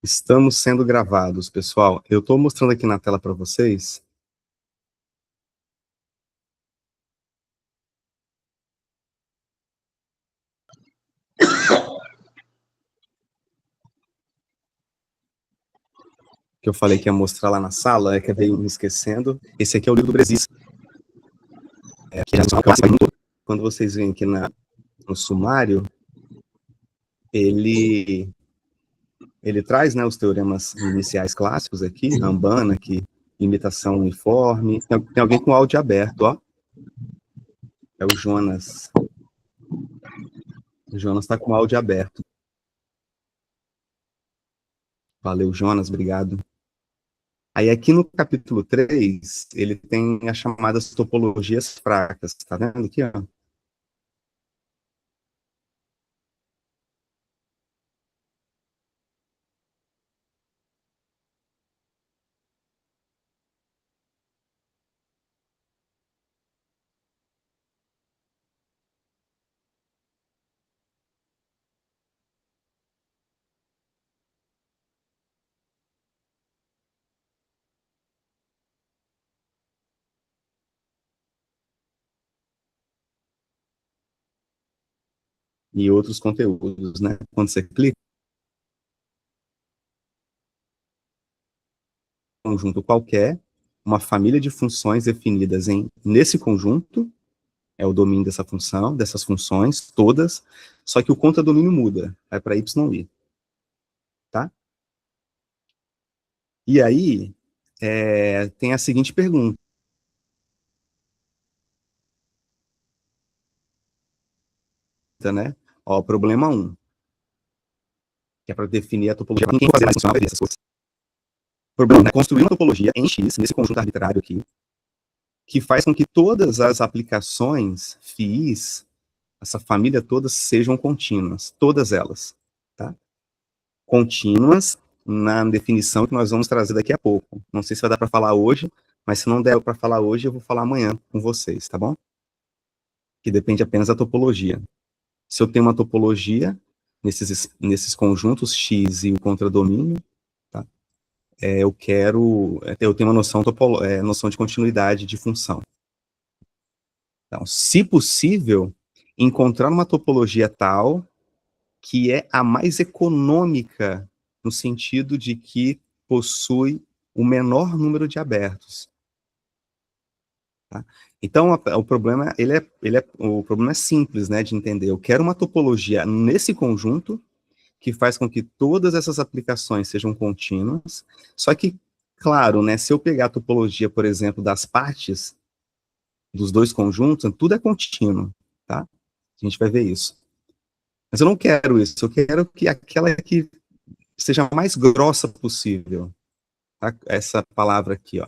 Estamos sendo gravados, pessoal. Eu estou mostrando aqui na tela para vocês. Que eu falei que ia mostrar lá na sala, é que acabei me esquecendo. Esse aqui é o livro do Bresis. Que é um clássico. Quando vocês veem aqui no sumário, ele traz, né, os teoremas iniciais clássicos aqui, Rambana, aqui, imitação uniforme. Tem alguém com o áudio aberto, ó. É o Jonas. O Jonas está com o áudio aberto. Valeu, Jonas, obrigado. Aí aqui no capítulo 3, ele tem as chamadas topologias fracas, tá vendo aqui, ó? E outros conteúdos, né? Quando você clica em um conjunto qualquer, uma família de funções definidas nesse conjunto, é o domínio dessa função, dessas funções, todas, só que o contradomínio muda, vai para y i, tá? E aí, tem a seguinte pergunta, né? Ó, problema 1, que é para definir a topologia, ninguém fazer mais funcionar essas coisas. Problema, né? Construir uma topologia em X, nesse conjunto arbitrário aqui, que faz com que todas as aplicações FIIs, essa família toda, sejam contínuas, todas elas, tá? Contínuas na definição que nós vamos trazer daqui a pouco. Não sei se vai dar para falar hoje, mas se não der para falar hoje, eu vou falar amanhã com vocês, tá bom? Que depende apenas da topologia. Se eu tenho uma topologia nesses conjuntos X e o contradomínio, tá? Eu tenho uma noção de continuidade de função. Então, se possível, encontrar uma topologia tal que é a mais econômica, no sentido de que possui o menor número de abertos. Tá? Então, o problema, o problema é simples, né, de entender. Eu quero uma topologia nesse conjunto que faz com que todas essas aplicações sejam contínuas, só que, claro, né, se eu pegar a topologia, por exemplo, das partes dos dois conjuntos, tudo é contínuo, tá? A gente vai ver isso. Mas eu não quero isso, eu quero que aquela que seja a mais grossa possível, tá? Essa palavra aqui, ó.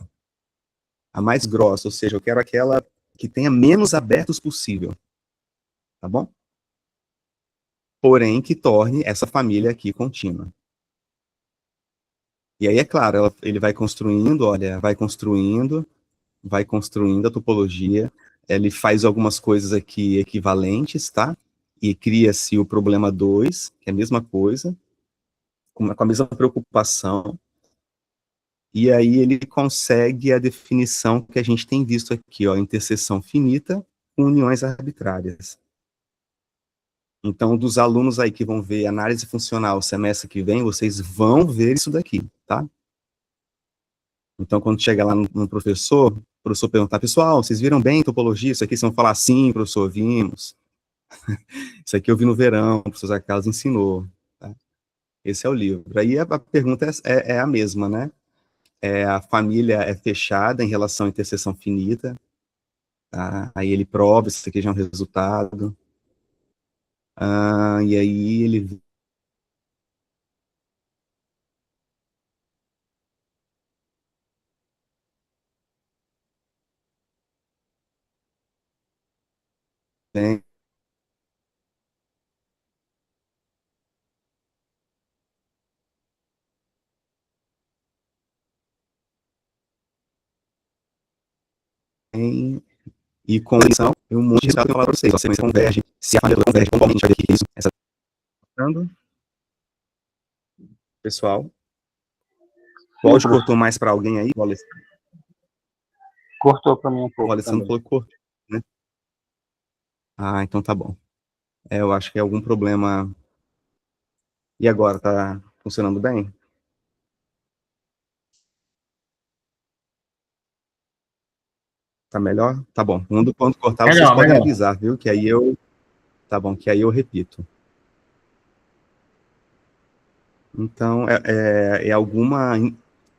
A mais grossa, ou seja, eu quero aquela que tenha menos abertos possível, tá bom? Porém, que torne essa família aqui contínua. E aí, é claro, ele vai construindo, olha, vai construindo a topologia, ele faz algumas coisas aqui equivalentes, tá? E cria-se o problema 2, que é a mesma coisa, com a mesma preocupação, e aí ele consegue a definição que a gente tem visto aqui, ó, interseção finita com uniões arbitrárias. Então, dos alunos aí que vão ver análise funcional semestre que vem, vocês vão ver isso daqui, tá? Então, quando chega lá no professor, o professor perguntar, pessoal, vocês viram bem topologia? Isso aqui, vocês vão falar, sim, professor, vimos. Isso aqui eu vi no verão, o professor Zé Carlos ensinou. Tá? Esse é o livro. Aí a pergunta é a mesma, né? A família é fechada em relação à interseção finita, tá? Aí ele prova, isso aqui já é um resultado. E aí ele vem e com isso, um monte de resultado que eu vou falar para vocês. A sequência converge, se a família converge, pontualmente, vai ver que isso. Pessoal? O Sim, áudio professor. cortou mais para alguém aí? Cortou para mim um O pouco Alessandro também. falou que cortou, né? Ah, então tá bom. Eu acho que é algum problema. E agora, tá funcionando bem? Tá melhor? Tá bom. Quando cortar, vocês Melhor, podem melhor. avisar, viu? Que aí eu. Tá bom, que aí eu repito. Então, é alguma.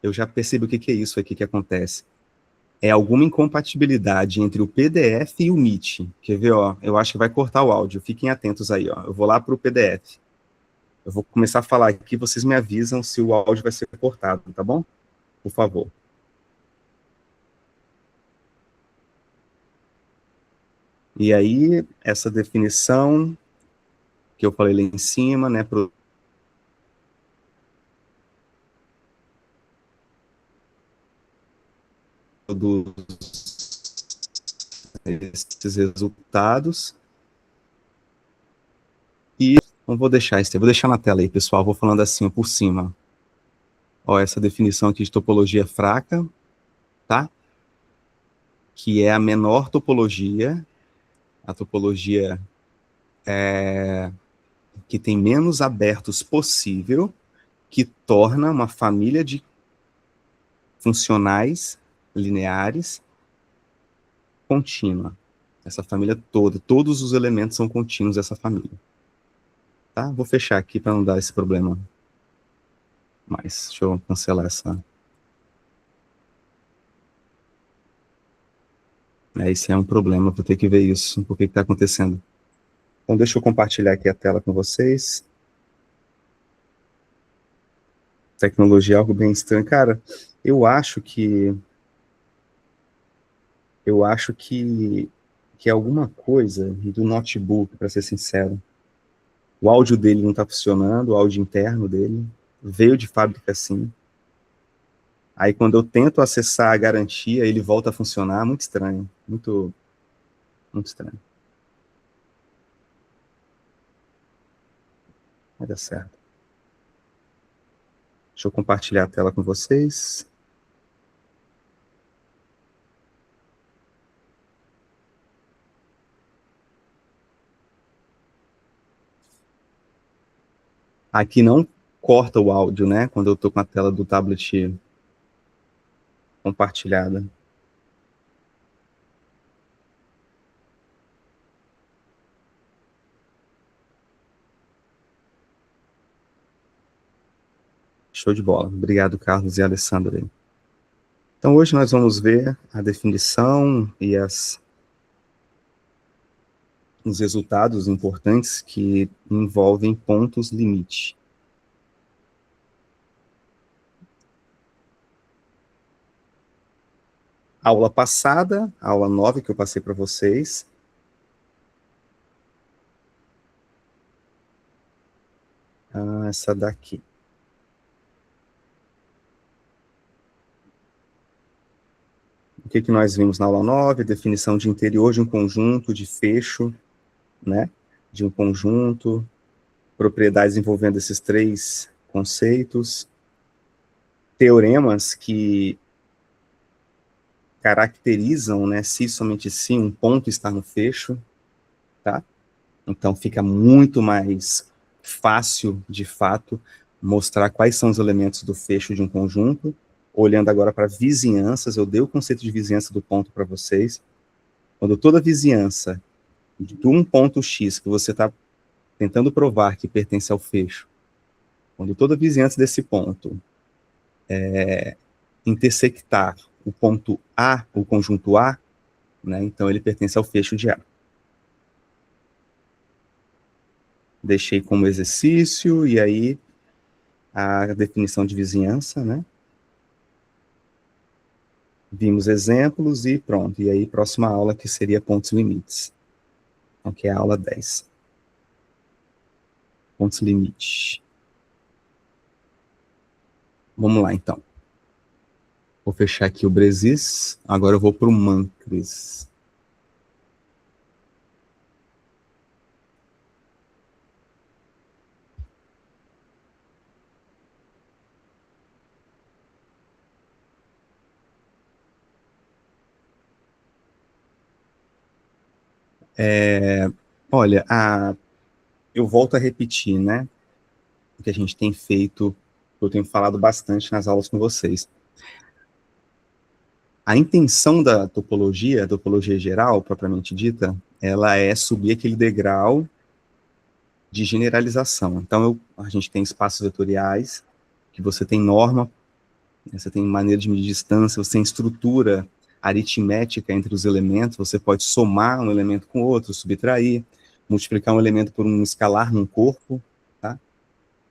Eu já percebi o que é isso aqui que acontece. É alguma incompatibilidade entre o PDF e o Meet. Quer ver, ó? Eu acho que vai cortar o áudio. Fiquem atentos aí, ó. Eu vou lá para o PDF. Eu vou começar a falar aqui, vocês me avisam se o áudio vai ser cortado, tá bom? Por favor. E aí, essa definição que eu falei lá em cima, né, produz esses resultados. E não vou deixar isso, vou deixar na tela aí, pessoal, vou falando assim, por cima. Ó, essa definição aqui de topologia fraca, tá? Que é a menor topologia, a topologia que tem menos abertos possível, que torna uma família de funcionais lineares contínua. Essa família toda, todos os elementos são contínuos dessa família. Tá? Vou fechar aqui para não dar esse problema mais. Deixa eu cancelar essa. Isso é um problema, vou ter que ver isso, por que está acontecendo. Então, deixa eu compartilhar aqui a tela com vocês. Tecnologia é algo bem estranho. Cara, eu acho que que é alguma coisa do notebook, para ser sincero. O áudio dele não está funcionando, o áudio interno dele veio de fábrica assim. Aí quando eu tento acessar a garantia, ele volta a funcionar, muito estranho, muito estranho. Vai dar certo. Deixa eu compartilhar a tela com vocês. Aqui não corta o áudio, né? Quando eu estou com a tela do tablet compartilhada. Show de bola. Obrigado, Carlos e Alessandro. Então, hoje nós vamos ver a definição e os resultados importantes que envolvem pontos limite. Aula passada, aula 9 que eu passei para vocês. Essa daqui. O que nós vimos na aula 9? Definição de interior de um conjunto, de fecho, né? De um conjunto, propriedades envolvendo esses três conceitos, teoremas que caracterizam, né, se somente se um ponto está no fecho, tá? Então fica muito mais fácil, de fato, mostrar quais são os elementos do fecho de um conjunto. Olhando agora para vizinhanças, eu dei o conceito de vizinhança do ponto para vocês. Quando toda vizinhança de um ponto X que você está tentando provar que pertence ao fecho, quando toda vizinhança desse ponto intersectar o ponto A, o conjunto A, né, então ele pertence ao fecho de A. Deixei como exercício, e aí a definição de vizinhança, né? Vimos exemplos e pronto. E aí, próxima aula, que seria pontos limites. Então, que é a aula 10. Pontos limite. Vamos lá, então. Vou fechar aqui o Bresis. Agora eu vou para o Mancres. Olha, eu volto a repetir, né? O que a gente tem feito, eu tenho falado bastante nas aulas com vocês. A intenção da topologia, a topologia geral, propriamente dita, ela é subir aquele degrau de generalização. Então, a gente tem espaços vetoriais, que você tem norma, você tem maneira de medir distância, você tem estrutura aritmética entre os elementos, você pode somar um elemento com outro, subtrair, multiplicar um elemento por um escalar num corpo, tá?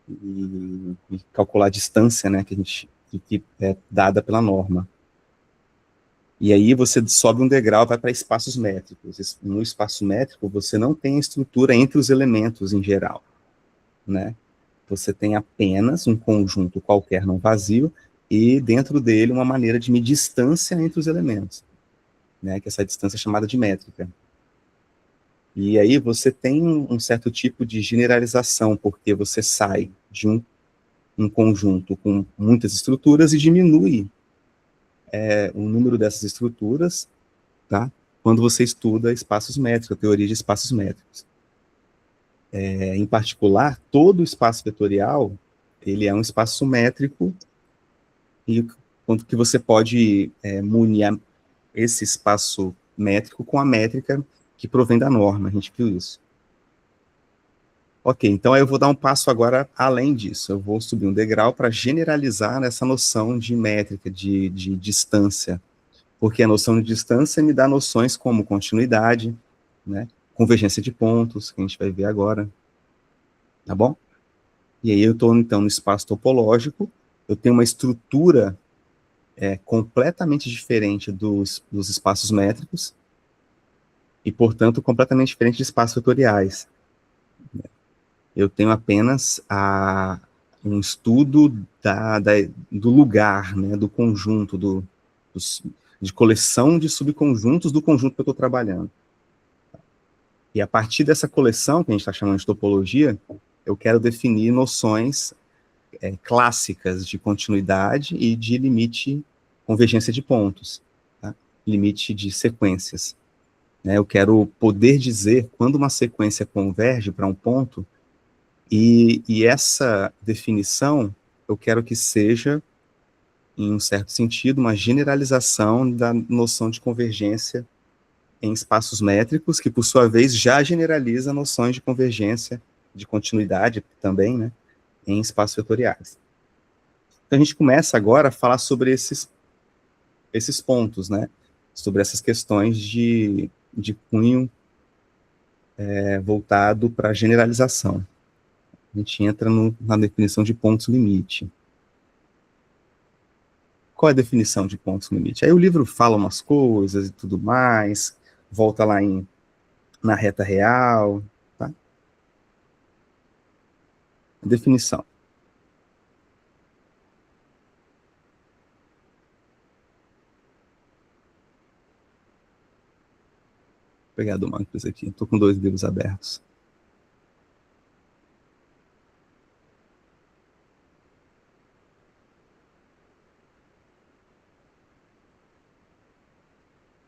E calcular a distância, né, que é dada pela norma. E aí você sobe um degrau, vai para espaços métricos. No espaço métrico, você não tem estrutura entre os elementos em geral, né? Você tem apenas um conjunto qualquer não vazio e dentro dele uma maneira de medir distância entre os elementos, né? Que essa distância é chamada de métrica. E aí você tem um certo tipo de generalização, porque você sai de um conjunto com muitas estruturas e diminui o número dessas estruturas, tá? Quando você estuda espaços métricos, a teoria de espaços métricos. Em particular, todo espaço vetorial, ele é um espaço métrico e quanto que você pode munir esse espaço métrico com a métrica que provém da norma, a gente viu isso. Ok, então eu vou dar um passo agora além disso, eu vou subir um degrau para generalizar essa noção de métrica, de distância, porque a noção de distância me dá noções como continuidade, né, convergência de pontos, que a gente vai ver agora, tá bom? E aí eu estou, então, no espaço topológico, eu tenho uma estrutura completamente diferente dos espaços métricos, e, portanto, completamente diferente de espaços vetoriais. Eu tenho apenas um estudo do lugar, né, do conjunto, de coleção de subconjuntos do conjunto que eu estou trabalhando. E a partir dessa coleção, que a gente está chamando de topologia, eu quero definir noções clássicas de continuidade e de limite, convergência de pontos, tá? Limite de sequências. Né? Eu quero poder dizer quando uma sequência converge para um ponto, e essa definição eu quero que seja, em um certo sentido, uma generalização da noção de convergência em espaços métricos, que por sua vez já generaliza noções de convergência, de continuidade também, né, em espaços vetoriais. Então a gente começa agora a falar sobre esses pontos, né, sobre essas questões de cunho voltado para a generalização. A gente entra na definição de pontos limite. Qual é a definição de pontos limite? Aí o livro fala umas coisas e tudo mais, volta lá na reta real, tá? Definição. Vou pegar do Marcos aqui, estou com 2 livros abertos.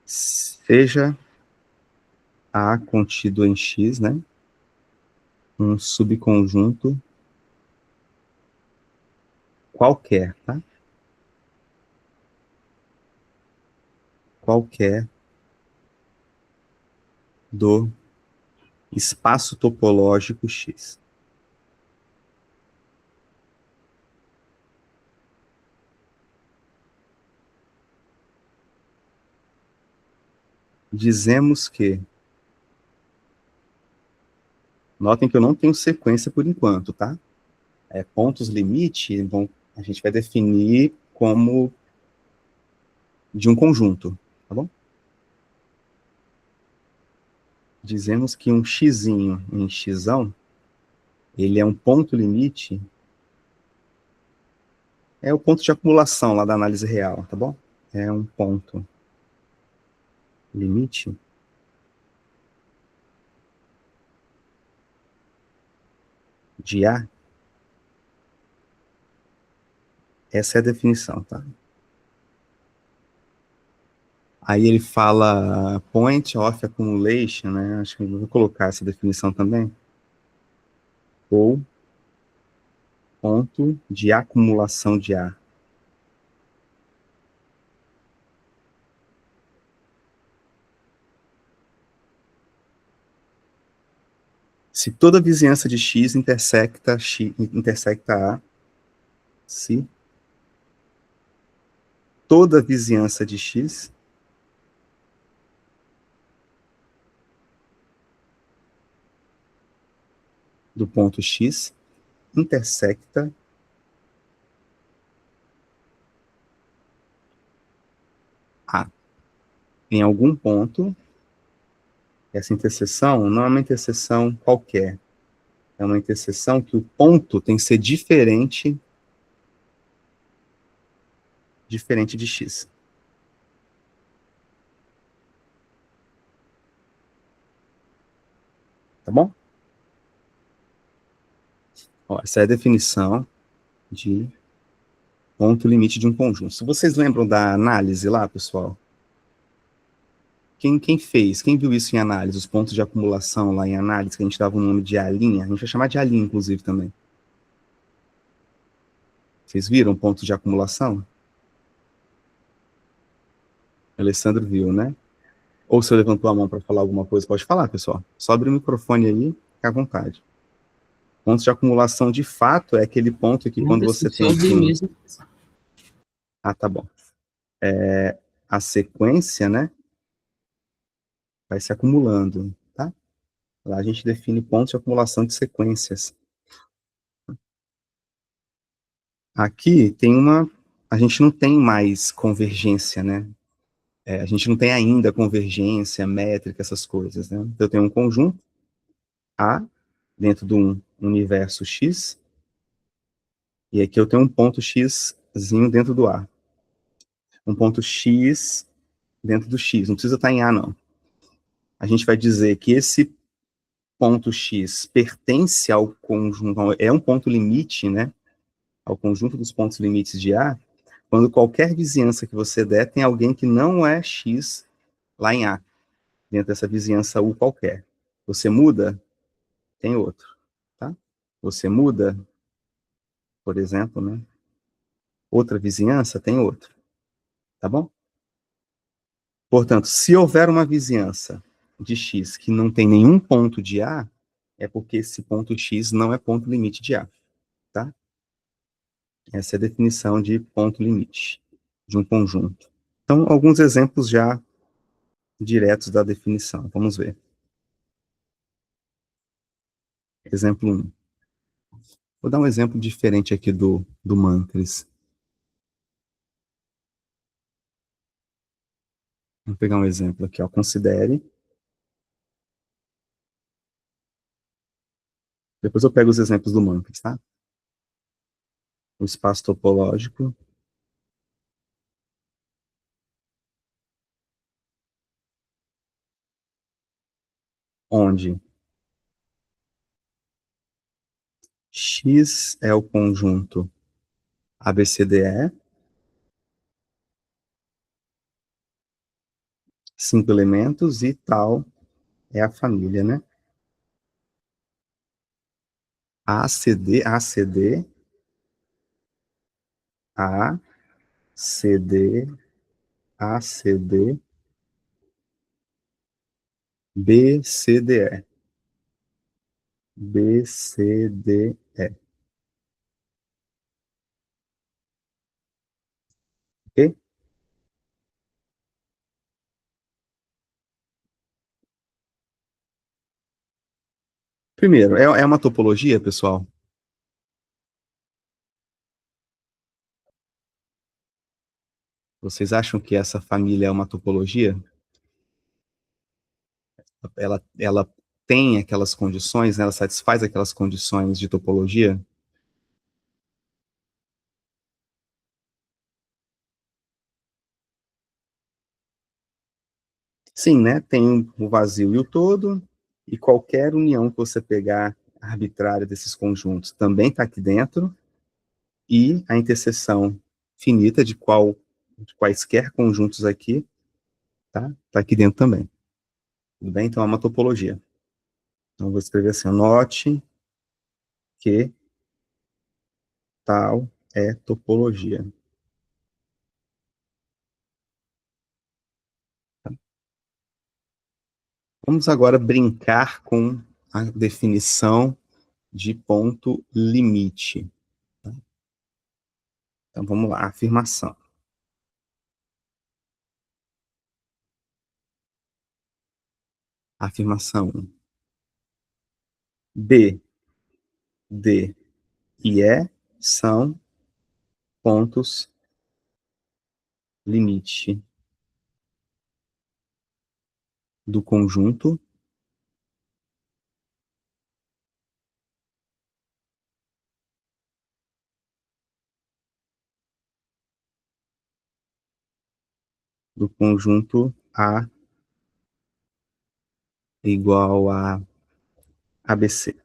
Seja A contido em X, né? Um subconjunto qualquer, tá? Qualquer do espaço topológico X. Dizemos que, notem que eu não tenho sequência por enquanto, tá? Pontos limite, a gente vai definir como de um conjunto, tá bom? Dizemos que um xzinho em xão, ele é um ponto limite, é o ponto de acumulação lá da análise real, tá bom? É um ponto limite de A. Essa é a definição, tá? Aí ele fala point of accumulation, né? Acho que eu vou colocar essa definição também. Ou ponto de acumulação de A. Se toda vizinhança de X intersecta A, se toda vizinhança de X do ponto X intersecta A. Em algum ponto, essa interseção não é uma interseção qualquer, é uma interseção que o ponto tem que ser diferente de X. Tá bom? Ó, essa é a definição de ponto limite de um conjunto. Se vocês lembram da análise lá, pessoal, quem fez, quem viu isso em análise, os pontos de acumulação lá em análise, que a gente dava o nome de A', a gente vai chamar de A', inclusive, também. Vocês viram pontos de acumulação? O Alessandro viu, né? Ou se levantou a mão para falar alguma coisa, pode falar, pessoal. Só abre o microfone aí, fica à vontade. Pontos de acumulação, de fato, é aquele ponto que quando você tem... Assim, ah, tá bom. A sequência, né, vai se acumulando, tá? Lá a gente define pontos de acumulação de sequências. Aqui tem uma... A gente não tem mais convergência, né? A gente não tem ainda convergência, métrica, essas coisas, né? Então, eu tenho um conjunto A dentro de um universo X, e aqui eu tenho um ponto Xzinho dentro do A. Um ponto X dentro do X, não precisa estar em A, não. A gente vai dizer que esse ponto X pertence ao conjunto, é um ponto limite, né? Ao conjunto dos pontos limites de A, quando qualquer vizinhança que você der tem alguém que não é X lá em A, dentro dessa vizinhança U qualquer. Você muda, tem outro, tá? Você muda, por exemplo, né? Outra vizinhança, tem outro, tá bom? Portanto, se houver uma vizinhança de X que não tem nenhum ponto de A, é porque esse ponto X não é ponto limite de A, tá? Essa é a definição de ponto limite de um conjunto. Então, alguns exemplos já diretos da definição. Vamos ver. Exemplo 1. Vou dar um exemplo diferente aqui do Mantris. Vamos pegar um exemplo aqui, ó. Considere. Depois eu pego os exemplos do Mantris, tá? O espaço topológico onde X é o conjunto ABCDE, 5 elementos, e tal é a família, né? ACD, ACD, ACD, ACD, BCDE, BCDE. Ok? Primeiro, é uma topologia, pessoal? Vocês acham que essa família é uma topologia? Ela tem aquelas condições, né? Ela satisfaz aquelas condições de topologia? Sim, né? Tem o vazio e o todo, e qualquer união que você pegar arbitrária desses conjuntos também está aqui dentro, e a interseção finita de quaisquer conjuntos aqui tá? Tá aqui dentro também. Tudo bem? Então é uma topologia. Então vou escrever assim, note que tal é topologia. Vamos agora brincar com a definição de ponto limite. Tá? Então vamos lá, afirmação. Afirmação 1. B, D e E são pontos limite do conjunto A igual a ABC.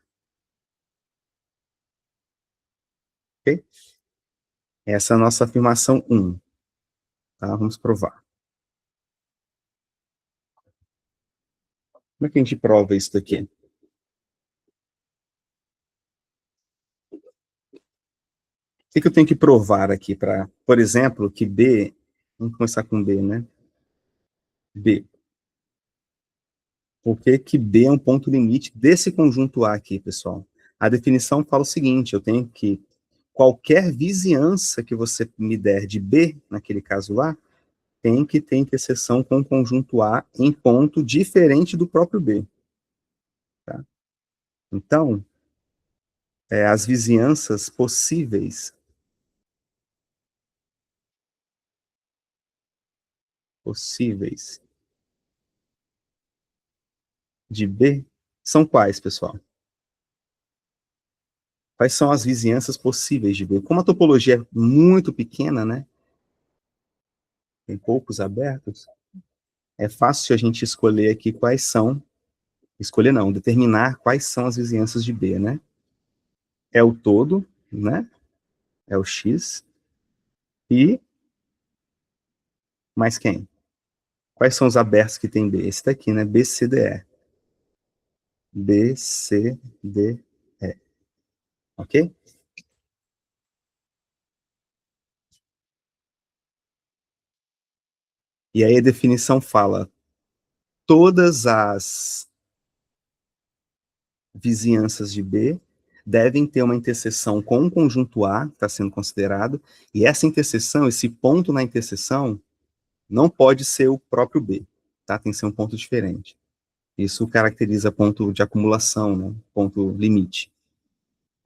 Ok? Essa é a nossa afirmação 1. Tá? Vamos provar. Como é que a gente prova isso daqui? O que eu tenho que provar aqui para, por exemplo, que B, vamos começar com B, né? B. Por que que B é um ponto limite desse conjunto A aqui, pessoal? A definição fala o seguinte, eu tenho que qualquer vizinhança que você me der de B, naquele caso lá, tem que ter interseção com o conjunto A em ponto diferente do próprio B. Tá? Então, as vizinhanças possíveis de B são quais, pessoal? Quais são as vizinhanças possíveis de B? Como a topologia é muito pequena, né? Tem poucos abertos, é fácil a gente escolher aqui quais são, escolher não, determinar quais são as vizinhanças de B, né? É o todo, né? É o X, e mais quem? Quais são os abertos que tem B? Esse daqui, né? BCDE. BCDE. Ok? E aí a definição fala todas as vizinhanças de B devem ter uma interseção com o conjunto A, que está sendo considerado, e essa interseção, esse ponto na interseção, não pode ser o próprio B, tá? Tem que ser um ponto diferente. Isso caracteriza ponto de acumulação, né? Ponto limite.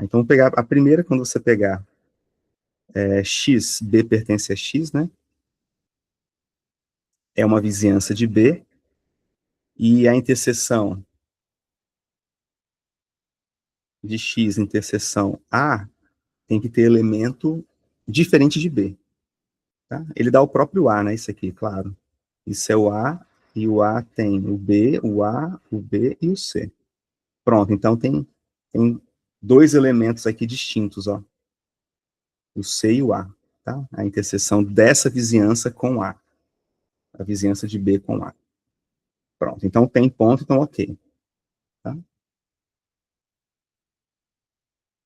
Então, vou pegar a primeira, quando você pegar X, B pertence a X, né? É uma vizinhança de B, e a interseção de X interseção A tem que ter elemento diferente de B. Tá? Ele dá o próprio A, né? Isso aqui, claro. Isso é o A, e o A tem o B, o A, o B e o C. Pronto, então tem dois elementos aqui distintos, ó. O C e o A, tá? A interseção dessa vizinhança com A. A vizinhança de B com A. Pronto, então tem ponto, então ok. Tá?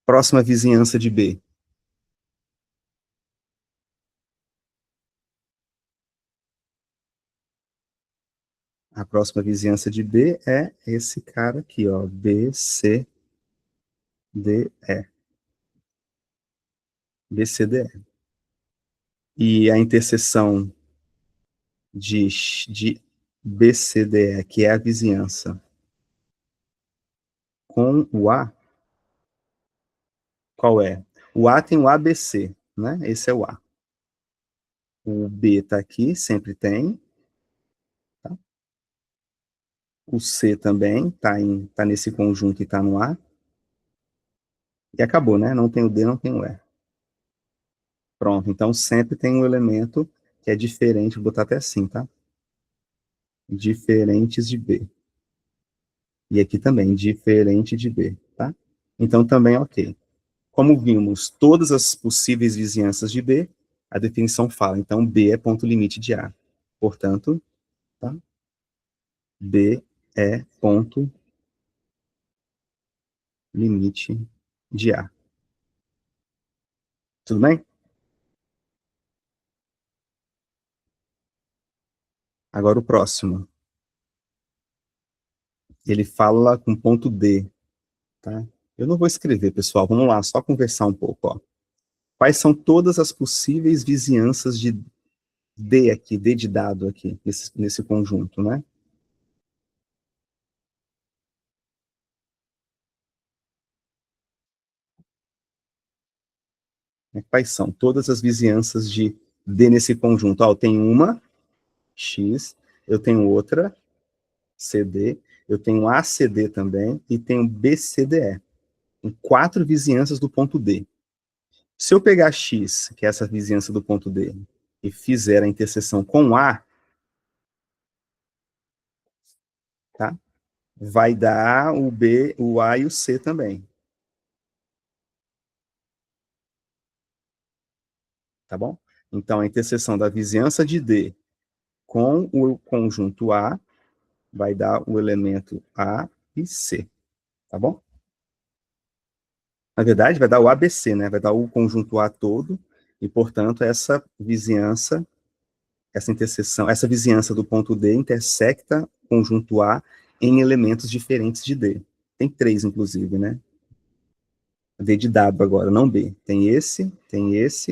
Próxima vizinhança de B. A próxima vizinhança de B é esse cara aqui, ó, B, C, D, E. B, C, D, E. E a interseção de B, C, D, E, que é a vizinhança, com o A, qual é? O A tem o ABC, né? Esse é o A. O B está aqui, sempre tem. Tá? O C também tá nesse conjunto e está no A. E acabou, né? Não tem o D, não tem o E. Pronto, então sempre tem um elemento que é diferente, vou botar até assim, tá? Diferentes de B. E aqui também, diferente de B, tá? Então também ok. Como vimos todas as possíveis vizinhanças de B, a definição fala, então B é ponto limite de A. Portanto, tá? B é ponto limite de A. Tudo bem? Agora o próximo. Ele fala com ponto D, tá? Eu não vou escrever, pessoal. Vamos lá, só conversar um pouco, ó. Quais são todas as possíveis vizinhanças de D aqui, D de dado aqui, nesse conjunto, né? Quais são todas as vizinhanças de D nesse conjunto? Ó, eu tenho uma, X, eu tenho outra, CD, eu tenho ACD também, e tenho BCDE. Tem 4 vizinhanças do ponto D. Se eu pegar X, que é essa vizinhança do ponto D, e fizer a interseção com A, tá? Vai dar o B, o A e o C também. Tá bom? Então, a interseção da vizinhança de D com o conjunto A vai dar o elemento A e C. Tá bom? Na verdade, vai dar o ABC, né? Vai dar o conjunto A todo, e, portanto, essa vizinhança, essa interseção, essa vizinhança do ponto D intersecta o conjunto A em elementos diferentes de D. Tem 3, inclusive, né? D de dado agora, não B. Tem esse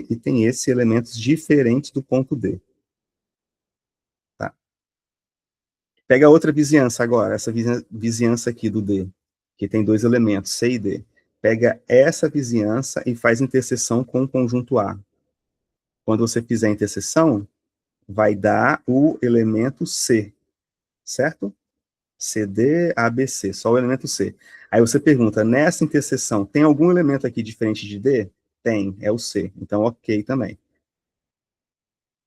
e tem esse elementos diferentes do ponto D. Tá? Pega outra vizinhança agora, essa vizinhança aqui do D, que tem 2 elementos, C e D. Pega essa vizinhança e faz interseção com o conjunto A. Quando você fizer a interseção, vai dar o elemento C, certo? CD, ABC, só o elemento C. Aí você pergunta, nessa interseção, tem algum elemento aqui diferente de D? Tem, é o C. Então, ok também.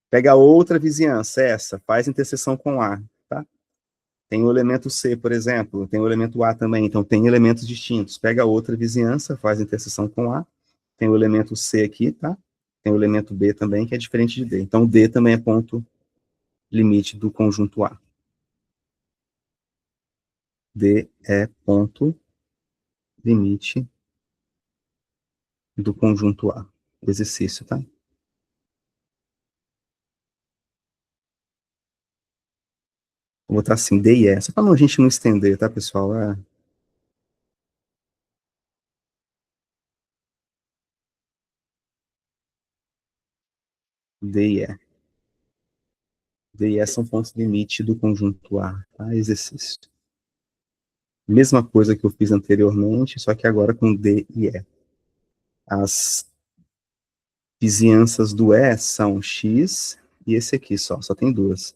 Pega outra vizinhança, essa, faz interseção com A, tá? Tem o elemento C, por exemplo, tem o elemento A também, então tem elementos distintos. Pega outra vizinhança, faz interseção com A, tem o elemento C aqui, tá? Tem o elemento B também, que é diferente de D. Então, D também é ponto limite do conjunto A. D é ponto limite do conjunto A. Exercício, tá? Vou botar assim, D e E, só para a gente não estender, tá, pessoal? D e E. D e E são pontos limite do conjunto A, tá? Exercício. Mesma coisa que eu fiz anteriormente, só que agora com D e E. As vizinhanças do E são X e esse aqui só tem 2.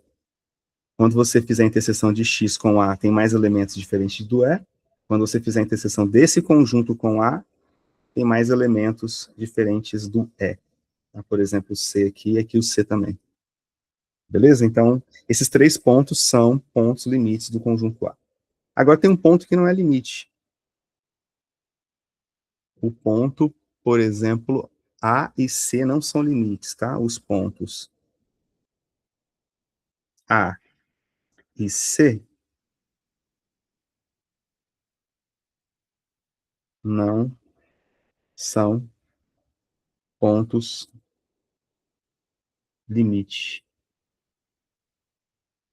Quando você fizer a interseção de X com A, tem mais elementos diferentes do E. Quando você fizer a interseção desse conjunto com A, tem mais elementos diferentes do E. Tá? Por exemplo, o C aqui e aqui o C também. Beleza? Então, esses 3 pontos são pontos limites do conjunto A. Agora tem um ponto que não é limite. O ponto, por exemplo, A e C não são limites, tá? Os pontos A e C não são pontos limite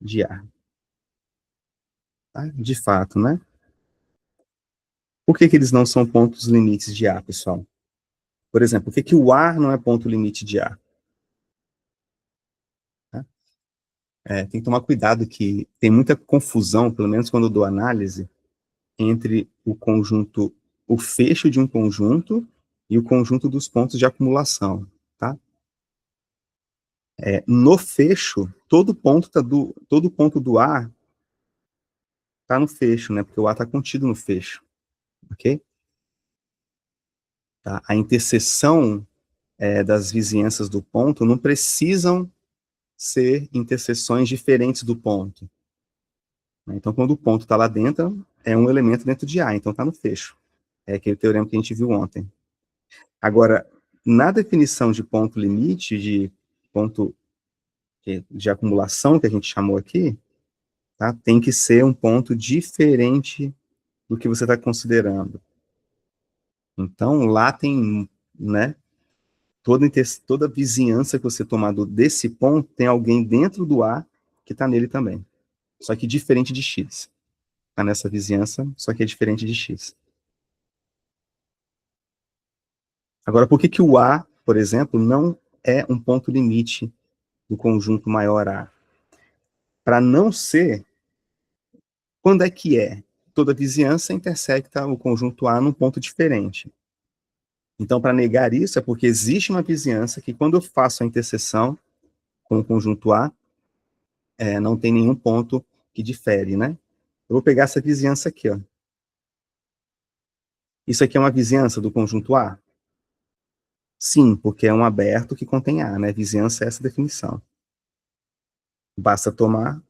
de A. Tá? De fato, né? Por que eles não são pontos limites de A, pessoal? Por exemplo, por que o A não é ponto limite de A? Tá? Tem que tomar cuidado que tem muita confusão, pelo menos quando eu dou análise, entre o conjunto, o fecho de um conjunto e o conjunto dos pontos de acumulação, tá? No fecho, todo ponto do A está no fecho, né? Porque o A está contido no fecho, ok? Tá? A interseção das vizinhanças do ponto não precisam ser interseções diferentes do ponto. Né? Então, quando o ponto está lá dentro, é um elemento dentro de A, então está no fecho. É aquele teorema que a gente viu ontem. Agora, na definição de ponto limite, de ponto de acumulação, que a gente chamou aqui, tá? Tem que ser um ponto diferente do que você está considerando. Então, lá tem, né, toda vizinhança que você tomar desse ponto, tem alguém dentro do A que está nele também. Só que diferente de X. Está nessa vizinhança, só que é diferente de X. Agora, por que que o A, por exemplo, não é um ponto limite do conjunto maior A? Para não ser, quando é que é? Toda vizinhança intersecta o conjunto A num ponto diferente. Então, para negar isso, é porque existe uma vizinhança que, quando eu faço a interseção com o conjunto A, não tem nenhum ponto que difere, né? Eu vou pegar essa vizinhança aqui, ó. Isso aqui é uma vizinhança do conjunto A? Sim, porque é um aberto que contém A, né? Vizinhança é essa definição. Basta tomar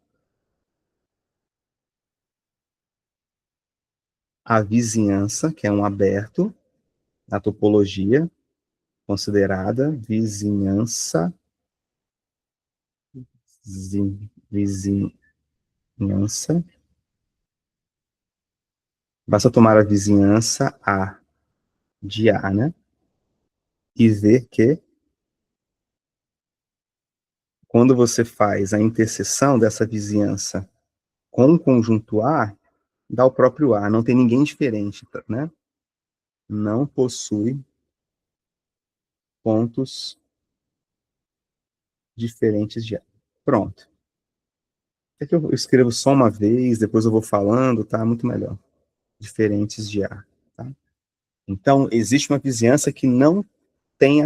a vizinhança, que é um aberto, na topologia, considerada vizinhança, vizinhança. Basta tomar a vizinhança A de A, né? E ver que, quando você faz a interseção dessa vizinhança com o conjunto A, dá o próprio A, não tem ninguém diferente, né? Não possui pontos diferentes de A. Pronto. É que eu escrevo só uma vez, depois eu vou falando, tá? Muito melhor. Diferentes de A, tá? Então, existe uma vizinhança que não tem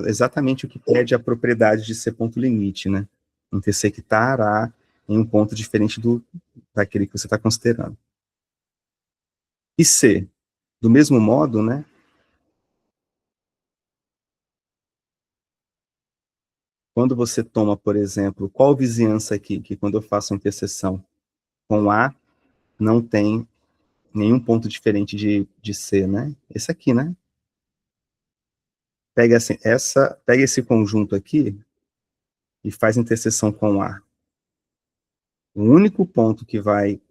exatamente o que pede a propriedade de ser ponto limite, né? Intersectar A em um ponto diferente daquele que você está considerando. E C, do mesmo modo, né? Quando você toma, por exemplo, qual vizinhança aqui, que quando eu faço a interseção com A, não tem nenhum ponto diferente de C, né? Esse aqui, né? Pega, assim, pega esse conjunto aqui e faz interseção com A. O único ponto que vai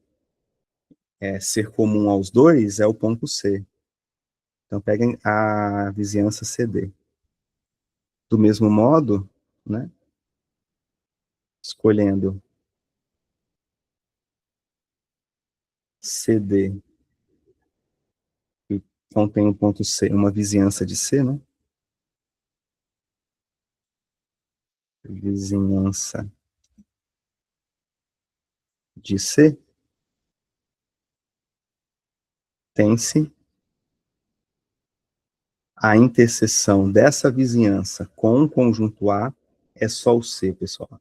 ser comum aos dois é o ponto C. Então, peguem a vizinhança CD. Do mesmo modo, né, escolhendo CD, que contém um ponto C, uma vizinhança de C, né? Vizinhança de C, tem-se a interseção dessa vizinhança com o conjunto A é só o C, pessoal.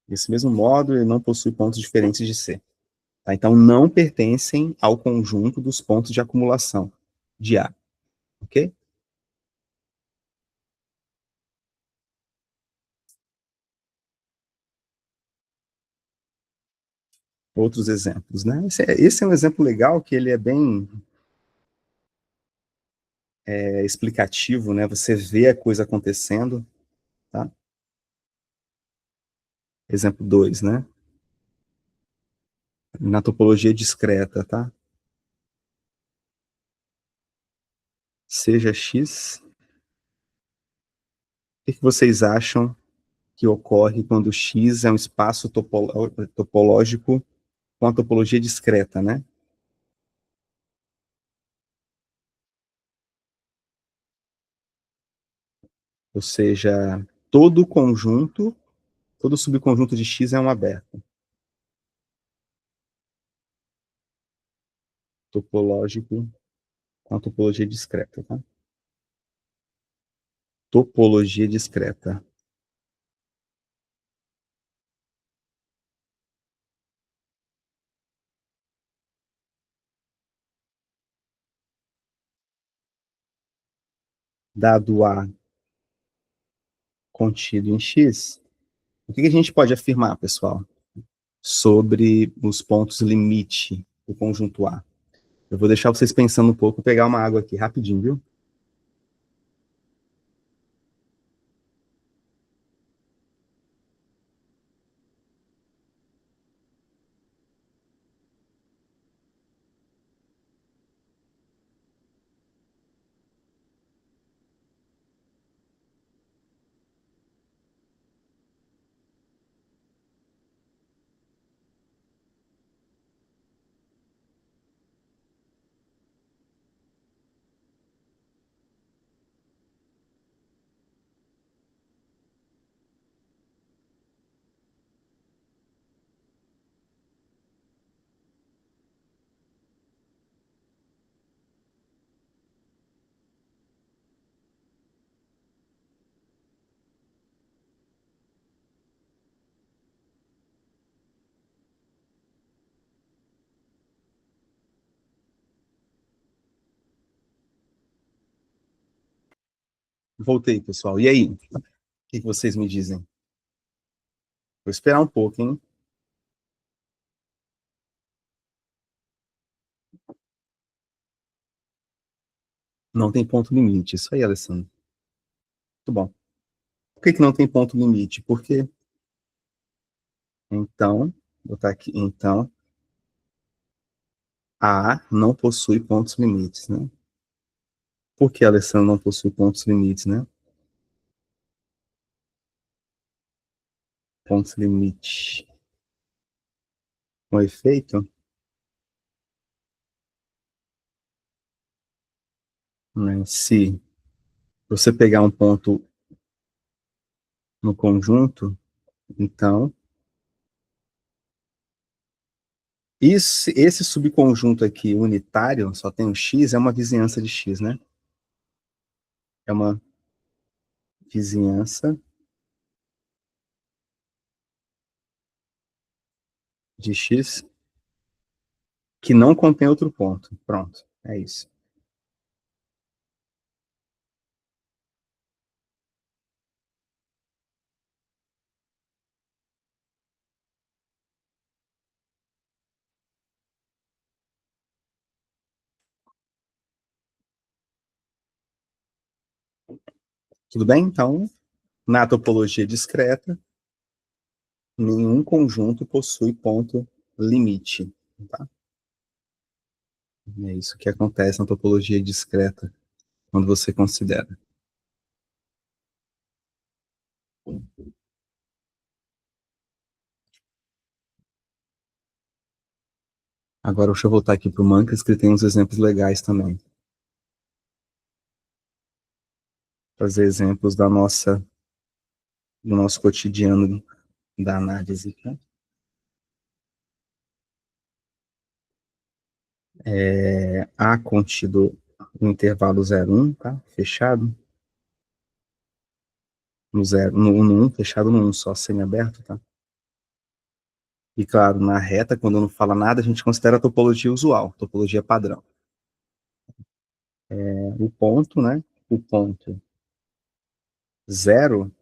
Desse mesmo modo, ele não possui pontos diferentes de C. Tá? Então, não pertencem ao conjunto dos pontos de acumulação de A. Ok? Outros exemplos, né? Esse é um exemplo legal, que ele é bem explicativo, né? Você vê a coisa acontecendo, tá? Exemplo 2, né? Na topologia discreta, tá? Seja X, o que vocês acham que ocorre quando X é um espaço topológico com a topologia discreta, né? Ou seja, todo conjunto, todo subconjunto de X é um aberto. Topológico com a topologia discreta, tá? Topologia discreta. Dado A contido em X, o que a gente pode afirmar, pessoal, sobre os pontos limite do conjunto A? Eu vou deixar vocês pensando um pouco, pegar uma água aqui rapidinho, viu? Voltei, pessoal. E aí? O que vocês me dizem? Vou esperar um pouco, hein? Não tem ponto limite. Isso aí, Alessandro. Muito bom. Por que não tem ponto limite? Porque, então, vou botar aqui, então, A não possui pontos limites, né? Por que, Alessandro, não possui pontos limites, né? Pontos limite. Um efeito, né? Se você pegar um ponto no conjunto, então, esse subconjunto aqui unitário, só tem um x, é uma vizinhança de x, né? É uma vizinhança de x que não contém outro ponto. Pronto, é isso. Tudo bem? Então, na topologia discreta, nenhum conjunto possui ponto limite. Tá? É isso que acontece na topologia discreta, quando você considera. Agora, deixa eu voltar aqui para o Mancas, que ele tem uns exemplos legais também. Fazer exemplos do nosso cotidiano da análise. Tá? A contido no intervalo 0,1, tá? Fechado. No 1, fechado no 1, só semi-aberto, tá? E claro, na reta, quando não fala nada, a gente considera a topologia usual, topologia padrão. O ponto, né? O ponto 0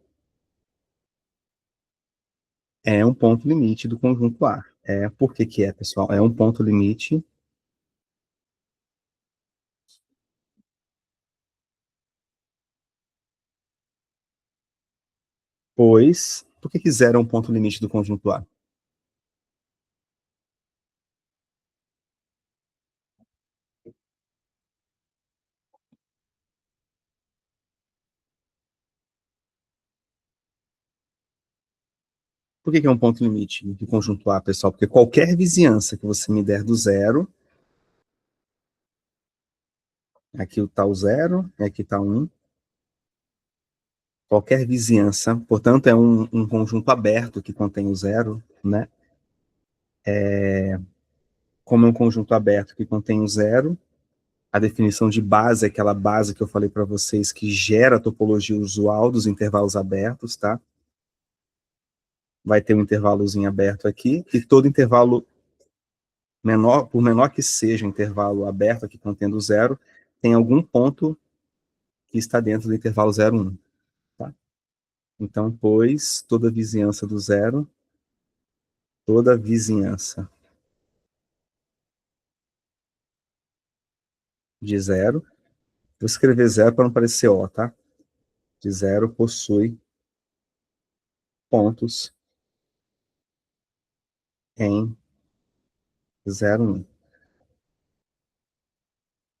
é um ponto limite do conjunto A. Por que que é, pessoal? É um ponto limite, pois... Por que que 0 é um ponto limite do conjunto A? Por que que é um ponto limite do conjunto A, pessoal? Porque qualquer vizinhança que você me der do 0, aqui está o 0, aqui está 1, qualquer vizinhança, portanto, é um conjunto aberto que contém o 0, né? Como é um conjunto aberto que contém o 0, a definição de base é aquela base que eu falei para vocês que gera a topologia usual dos intervalos abertos, tá? Vai ter um intervalozinho aberto aqui, e todo intervalo menor, por menor que seja o intervalo aberto aqui contendo 0, tem algum ponto que está dentro do intervalo 0, 1. Tá? Então, pois, toda vizinhança do 0, toda vizinhança de 0, vou escrever 0 para não parecer O, tá? De 0 possui pontos em 0, 1.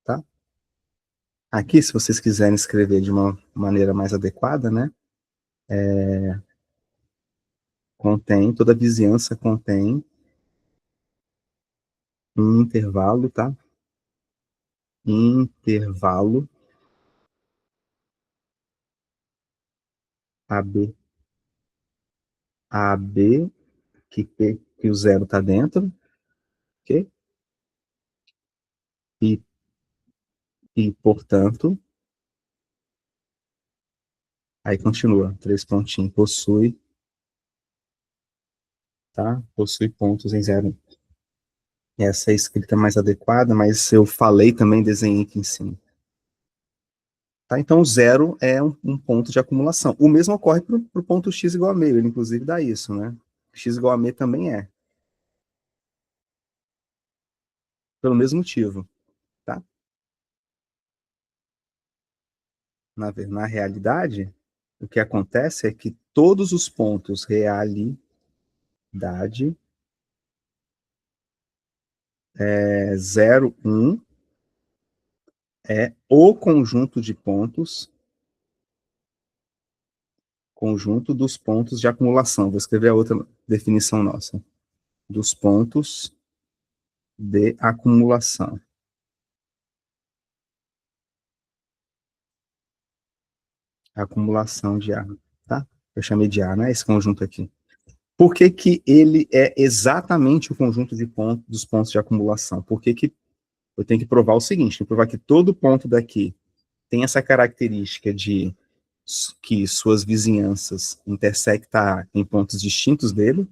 Tá? Aqui, se vocês quiserem escrever de uma maneira mais adequada, né? Toda vizinhança contém um intervalo, tá? Intervalo AB. AB, que o 0 está dentro, ok? E, portanto, aí continua, 3 pontinhos, possui, tá? Possui pontos em 0. Essa é a escrita mais adequada, mas eu falei também, desenhei aqui em cima. Tá? Então, o zero é um ponto de acumulação. O mesmo ocorre para o ponto x igual a meio, ele inclusive dá isso, né? X igual a meio também é. Pelo mesmo motivo, tá? Na realidade, o que acontece é que todos os pontos realidade 0, 1 é o conjunto de pontos, conjunto dos pontos de acumulação. Vou escrever a outra definição nossa. Dos pontos de acumulação. Acumulação de A, tá? Eu chamei de A, né? Esse conjunto aqui. Por que que ele é exatamente o conjunto de pontos, dos pontos de acumulação? Por que que eu tenho que provar o seguinte, tenho que provar que todo ponto daqui tem essa característica de que suas vizinhanças intersectam em pontos distintos dele,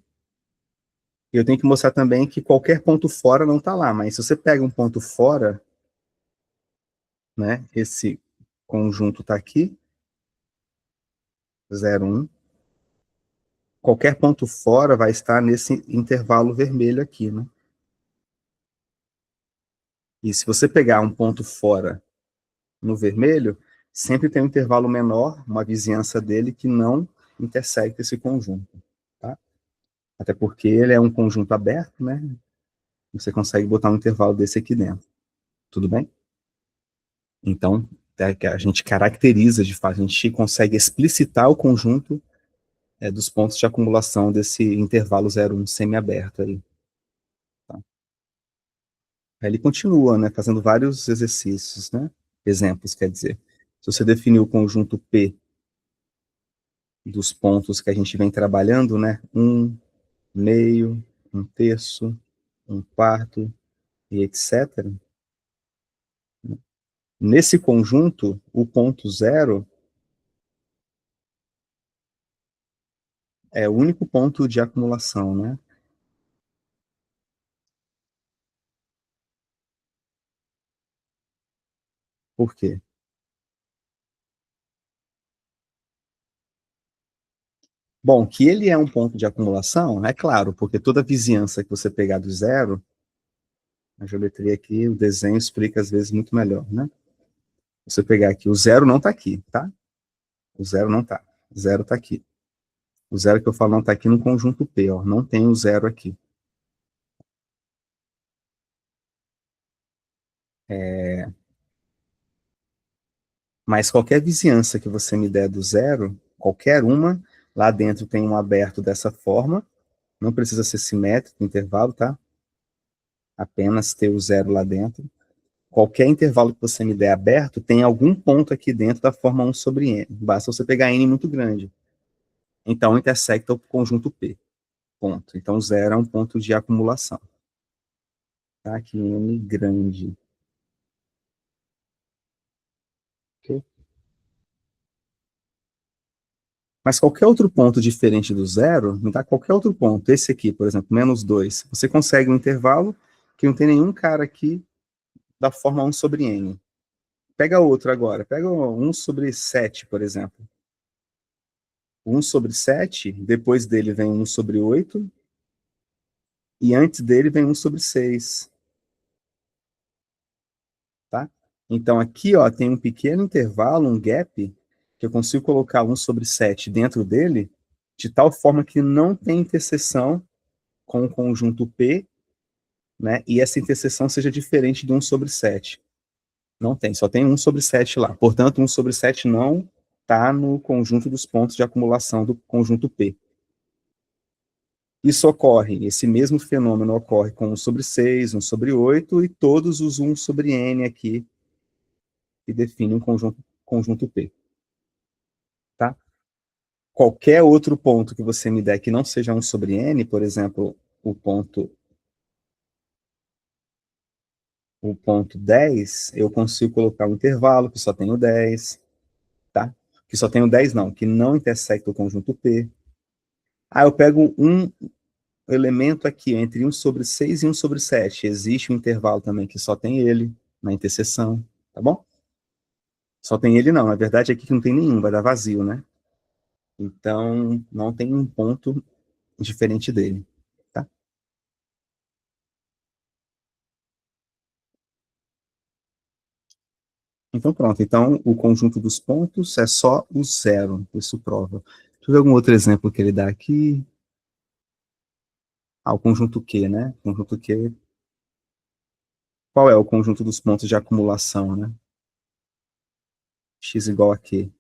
e eu tenho que mostrar também que qualquer ponto fora não está lá, mas se você pega um ponto fora, né, esse conjunto está aqui, 0, 1, qualquer ponto fora vai estar nesse intervalo vermelho aqui, né? E se você pegar um ponto fora no vermelho, sempre tem um intervalo menor, uma vizinhança dele que não intersecta esse conjunto, tá? Até porque ele é um conjunto aberto, né? Você consegue botar um intervalo desse aqui dentro. Tudo bem? Então, a gente caracteriza de fato, a gente consegue explicitar o conjunto dos pontos de acumulação desse intervalo 0,1 semiaberto aí. Tá? Aí ele continua, né, fazendo vários exercícios, né? Exemplos, quer dizer. Se você definir o conjunto P dos pontos que a gente vem trabalhando, né? 1, meio, 1/3, 1/4 e etc. Nesse conjunto, o ponto zero é o único ponto de acumulação, né? Por quê? Bom, que ele é um ponto de acumulação, é claro, porque toda vizinhança que você pegar do zero, a geometria aqui, o desenho explica às vezes muito melhor, né? Você pegar aqui, o zero não está aqui, tá? O zero não está. O zero está aqui. O zero que eu falo não está aqui no conjunto P, ó. Não tem o zero aqui. Mas qualquer vizinhança que você me der do zero, qualquer uma, lá dentro tem um aberto dessa forma, não precisa ser simétrico o intervalo, tá? Apenas ter o zero lá dentro. Qualquer intervalo que você me der aberto, tem algum ponto aqui dentro da forma 1 sobre n. Basta você pegar n muito grande. Então, intersecta o conjunto P. Ponto. Então, zero é um ponto de acumulação. Tá? Aqui, n grande. Ok? Mas qualquer outro ponto diferente do zero, me dá qualquer outro ponto. Esse aqui, por exemplo, -2. Você consegue um intervalo que não tem nenhum cara aqui da forma 1 sobre n. Pega outro agora. Pega 1 sobre 7, por exemplo. 1 sobre 7, depois dele vem 1 sobre 8, e antes dele vem 1 sobre 6. Tá? Então aqui ó, tem um pequeno intervalo, um gap, que eu consigo colocar 1 sobre 7 dentro dele, de tal forma que não tem interseção com o conjunto P, né, e essa interseção seja diferente de 1 sobre 7. Não tem, só tem 1 sobre 7 lá. Portanto, 1 sobre 7 não está no conjunto dos pontos de acumulação do conjunto P. Isso ocorre, esse mesmo fenômeno ocorre com 1 sobre 6, 1 sobre 8 e todos os 1 sobre n aqui que definem um conjunto P. Tá? Qualquer outro ponto que você me der que não seja 1 sobre n, por exemplo, o ponto 10, eu consigo colocar um intervalo que só tem o 10, tá? Que só tem o 10 não, que não intersecta o conjunto P. Ah, eu pego um elemento aqui entre 1 sobre 6 e 1 sobre 7. Existe um intervalo também que só tem ele na interseção, tá bom? Só tem ele não, na verdade aqui que não tem nenhum, vai dar vazio, né? Então, não tem um ponto diferente dele, tá? Então, pronto. Então, o conjunto dos pontos é só o zero. Isso prova. Deixa eu ver algum outro exemplo que ele dá aqui. Ah, o conjunto Q, né? O conjunto Q. Qual é o conjunto dos pontos de acumulação, né? X igual a Q.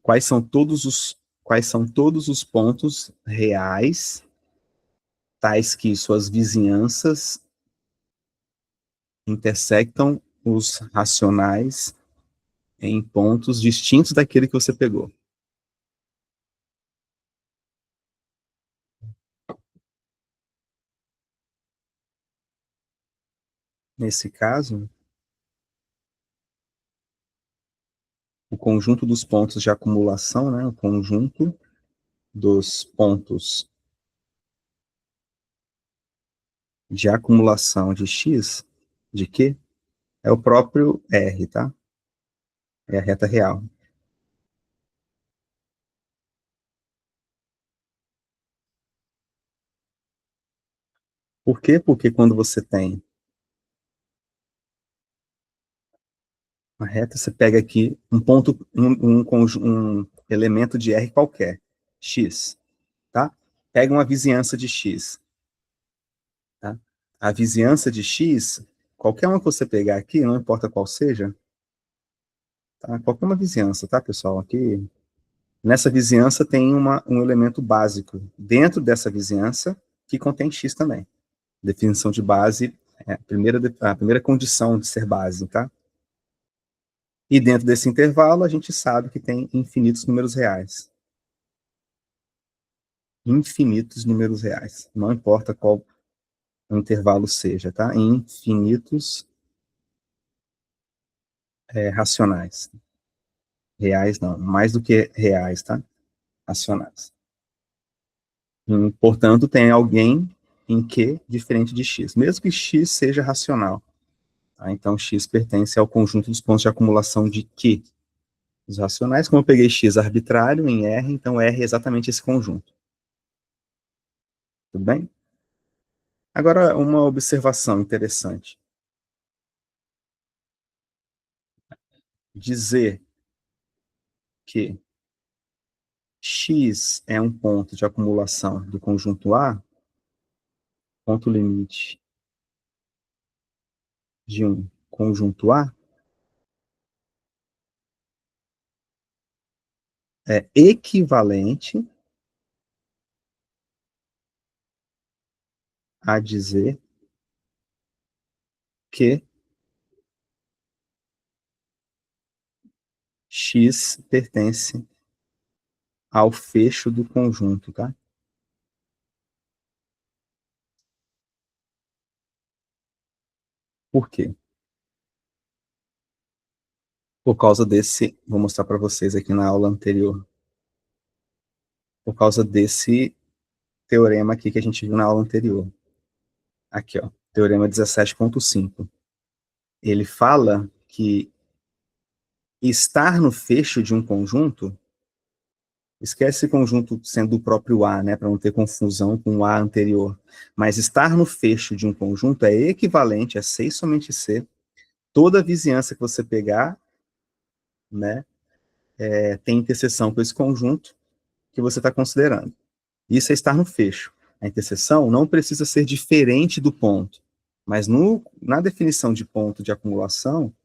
Quais são todos os pontos reais, tais que suas vizinhanças intersectam os racionais em pontos distintos daquele que você pegou. Nesse caso, o conjunto dos pontos de acumulação, né, o conjunto dos pontos de acumulação de X, de Q, é o próprio R, tá? É a reta real. Por quê? Porque quando você tem uma reta, você pega aqui um ponto, um elemento de R qualquer, X, tá? Pega uma vizinhança de X, tá? A vizinhança de X, qualquer uma que você pegar aqui, não importa qual seja, tá? Qualquer uma vizinhança, tá, pessoal? Aqui, nessa vizinhança tem um elemento básico. Dentro dessa vizinhança, que contém X também. Definição de base é a primeira condição de ser base, tá? E dentro desse intervalo, a gente sabe que tem infinitos números reais. Infinitos números reais. Não importa qual o intervalo seja, tá? Infinitos racionais. Reais não, mais do que reais, tá? Racionais. Portanto, tem alguém em Q diferente de X, mesmo que X seja racional. Tá? Então, X pertence ao conjunto dos pontos de acumulação de Q. Os racionais, como eu peguei X arbitrário em R, então R é exatamente esse conjunto. Tudo bem? Agora, uma observação interessante. Dizer que X é um ponto de acumulação do conjunto A, ponto limite de um conjunto A, é equivalente a dizer que X pertence ao fecho do conjunto, tá? Por quê? Por causa desse, vou mostrar para vocês aqui na aula anterior, por causa desse teorema aqui que a gente viu na aula anterior. Aqui, ó, teorema 17.5. Ele fala que estar no fecho de um conjunto, esquece esse conjunto sendo o próprio A, né, para não ter confusão com o A anterior, mas estar no fecho de um conjunto é equivalente a C e somente C, toda vizinhança que você pegar, né, tem interseção com esse conjunto que você está considerando. Isso é estar no fecho. A interseção não precisa ser diferente do ponto, mas na definição de ponto de acumulação,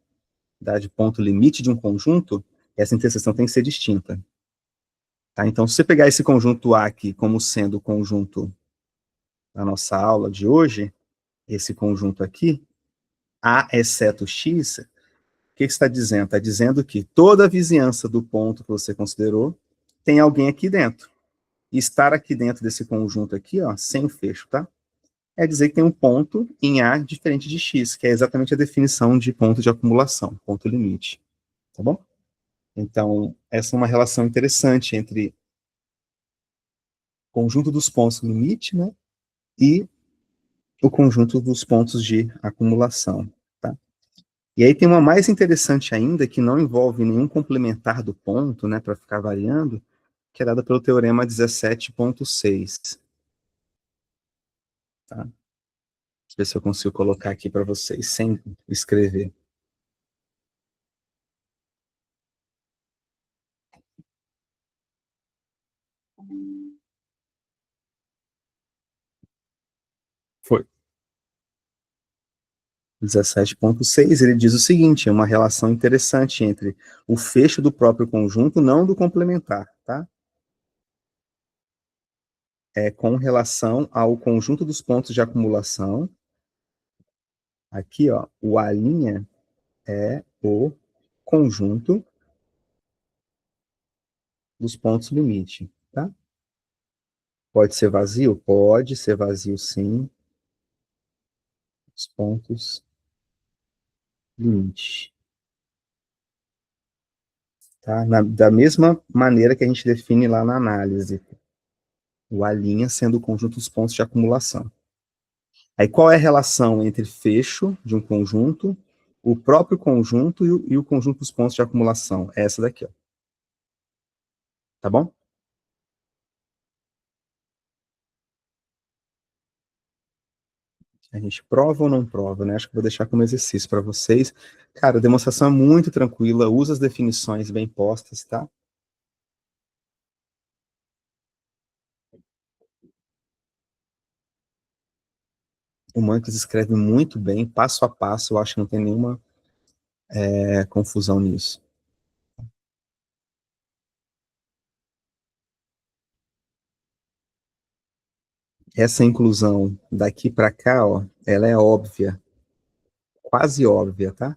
de ponto limite de um conjunto, essa interseção tem que ser distinta. Tá? Então, se você pegar esse conjunto A aqui como sendo o conjunto da nossa aula de hoje, esse conjunto aqui, A exceto X, o que está dizendo? Está dizendo que toda a vizinhança do ponto que você considerou tem alguém aqui dentro. E estar aqui dentro desse conjunto aqui, ó, sem o fecho, tá? É dizer que tem um ponto em A diferente de X, que é exatamente a definição de ponto de acumulação, ponto limite. Tá bom? Então, essa é uma relação interessante entre conjunto dos pontos limite, né, e o conjunto dos pontos de acumulação, tá? E aí tem uma mais interessante ainda, que não envolve nenhum complementar do ponto, né, para ficar variando, que é dada pelo teorema 17.6. Tá? Deixa eu ver se eu consigo colocar aqui para vocês, sem escrever. Foi. 17.6, ele diz o seguinte, é uma relação interessante entre o fecho do próprio conjunto, não do complementar, tá? É com relação ao conjunto dos pontos de acumulação. Aqui, ó, o A' é o conjunto dos pontos limite, tá? Pode ser vazio? Pode ser vazio, sim. Os pontos limite. Tá? Da mesma maneira que a gente define lá na análise. O A' sendo o conjunto dos pontos de acumulação. Aí qual é a relação entre fecho de um conjunto, o próprio conjunto e o conjunto dos pontos de acumulação? É essa daqui, ó. Tá bom? A gente prova ou não prova, né? Acho que vou deixar como exercício para vocês. Cara, a demonstração é muito tranquila, usa as definições bem postas, tá? O Mancos escreve muito bem, passo a passo, eu acho que não tem nenhuma confusão nisso. Essa inclusão daqui para cá, ó, ela é óbvia, quase óbvia, tá?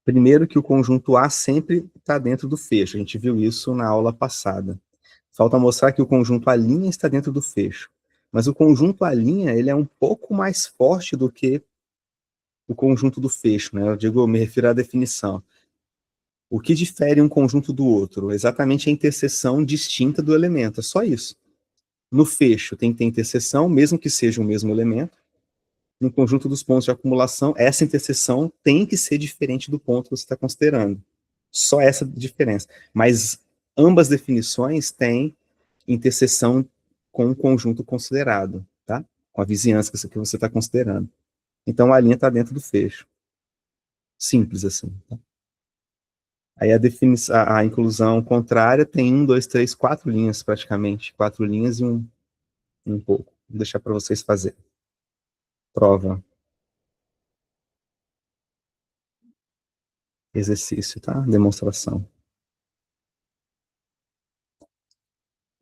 Primeiro que o conjunto A sempre está dentro do fecho, a gente viu isso na aula passada. Falta mostrar que o conjunto A' está dentro do fecho. Mas o conjunto A' ele é um pouco mais forte do que o conjunto do fecho, né? Eu me refiro à definição. O que difere um conjunto do outro? Exatamente a interseção distinta do elemento, é só isso. No fecho tem que ter interseção, mesmo que seja o mesmo elemento. No conjunto dos pontos de acumulação, essa interseção tem que ser diferente do ponto que você está considerando. Só essa diferença. Mas ambas definições têm interseção com o conjunto considerado, tá? Com a vizinhança que você está considerando. Então a linha está dentro do fecho. Simples assim. Tá? Aí a inclusão contrária tem 4 linhas praticamente. 4 linhas e um pouco. Vou deixar para vocês fazerem. Prova. Exercício, tá? Demonstração.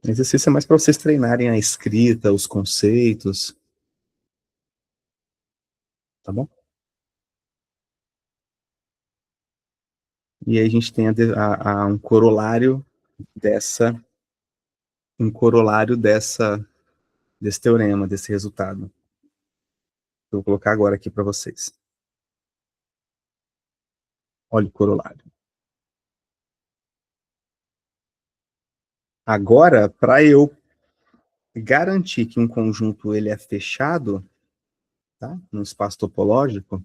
Exercício é mais para vocês treinarem a escrita, os conceitos. Tá bom? E aí a gente tem um corolário dessa desse teorema, desse resultado. Eu vou colocar agora aqui para vocês. Olha o corolário. Agora, para eu garantir que um conjunto ele é fechado, tá? No espaço topológico,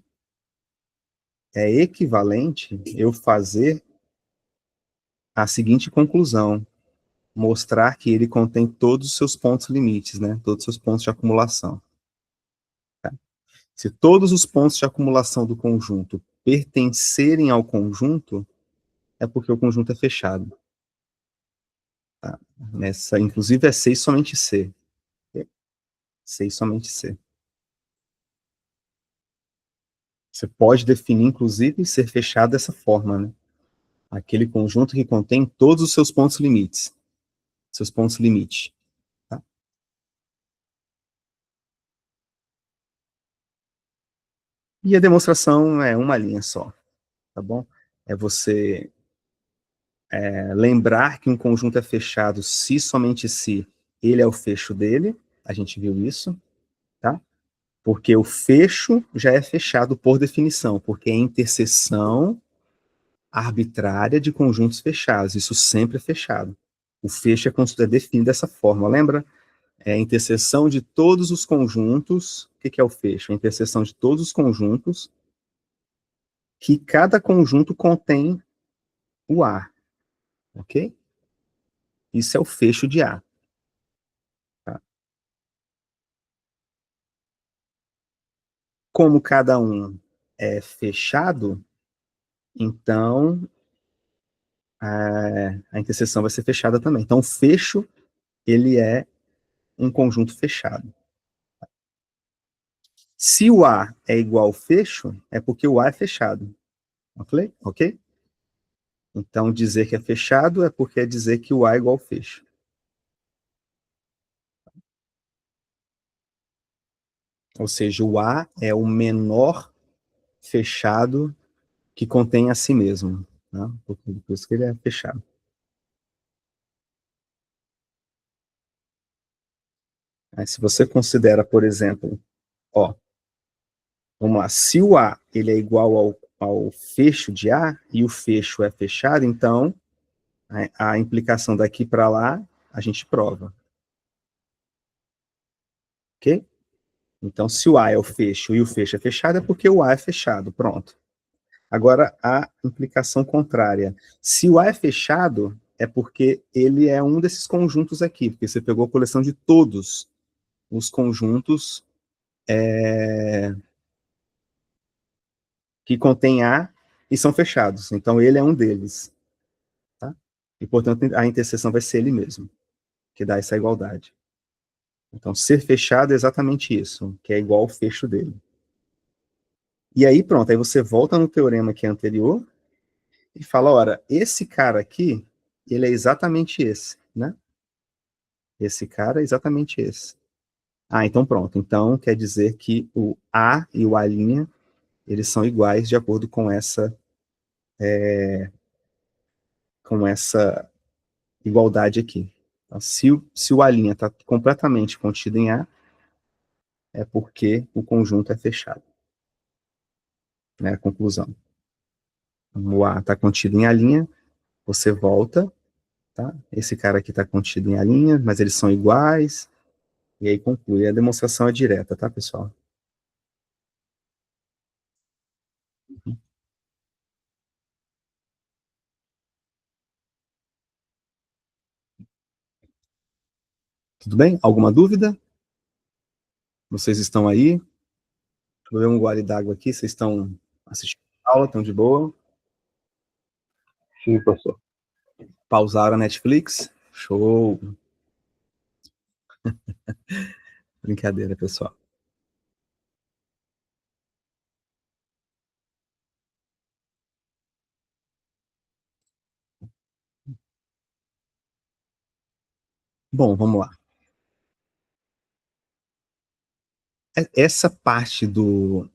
é equivalente eu fazer a seguinte conclusão: mostrar que ele contém todos os seus pontos limites, né? Todos os seus pontos de acumulação. Tá? Se todos os pontos de acumulação do conjunto pertencerem ao conjunto, é porque o conjunto é fechado. Tá? Inclusive é C e somente C. C e somente C. Você pode definir, inclusive, ser fechado dessa forma, né? Aquele conjunto que contém todos os seus pontos limites. Seus pontos limite. Tá? E a demonstração é uma linha só. Tá bom? É você lembrar que um conjunto é fechado se somente se ele é o fecho dele. A gente viu isso. Tá? Porque o fecho já é fechado por definição, porque é interseção arbitrária de conjuntos fechados. Isso sempre é fechado. O fecho é definido dessa forma, lembra? É a interseção de todos os conjuntos. O que é o fecho? A interseção de todos os conjuntos que cada conjunto contém o A, ok? Isso é o fecho de A. Tá? Como cada um é fechado, então a interseção vai ser fechada também. Então, o fecho, ele é um conjunto fechado. Se o A é igual ao fecho, é porque o A é fechado. Ok? Ok? Então, dizer que é fechado é porque é dizer que o A é igual ao fecho. Ou seja, o A é o menor fechado que contém a si mesmo. Né? Por isso que ele é fechado. Aí, se você considera, por exemplo, ó, vamos lá, se o A ele é igual ao fecho de A e o fecho é fechado, então a implicação daqui para lá a gente prova. Ok? Então, se o A é o fecho e o fecho é fechado, é porque o A é fechado. Pronto. Agora, a implicação contrária. Se o A é fechado, é porque ele é um desses conjuntos aqui, porque você pegou a coleção de todos os conjuntos que contêm A e são fechados. Então, ele é um deles. Tá? E, portanto, a interseção vai ser ele mesmo, que dá essa igualdade. Então, ser fechado é exatamente isso, que é igual ao fecho dele. E aí, pronto, aí você volta no teorema que é anterior e fala, ora, esse cara aqui, ele é exatamente esse, né? Esse cara é exatamente esse. Ah, então pronto. Então, quer dizer que o A e o A', eles são iguais de acordo com essa igualdade aqui. Então, se o A' está completamente contido em A, é porque o conjunto é fechado. Né? A conclusão. O A está contido em A', você volta, tá? Esse cara aqui está contido em A', mas eles são iguais, e aí conclui. A demonstração é direta, tá, pessoal? Tudo bem? Alguma dúvida? Vocês estão aí? Vou beber um gole d'água aqui, vocês estão assistindo a aula, estão de boa? Sim, professor. Pausaram a Netflix? Show! Brincadeira, pessoal. Bom, vamos lá. Essa parte do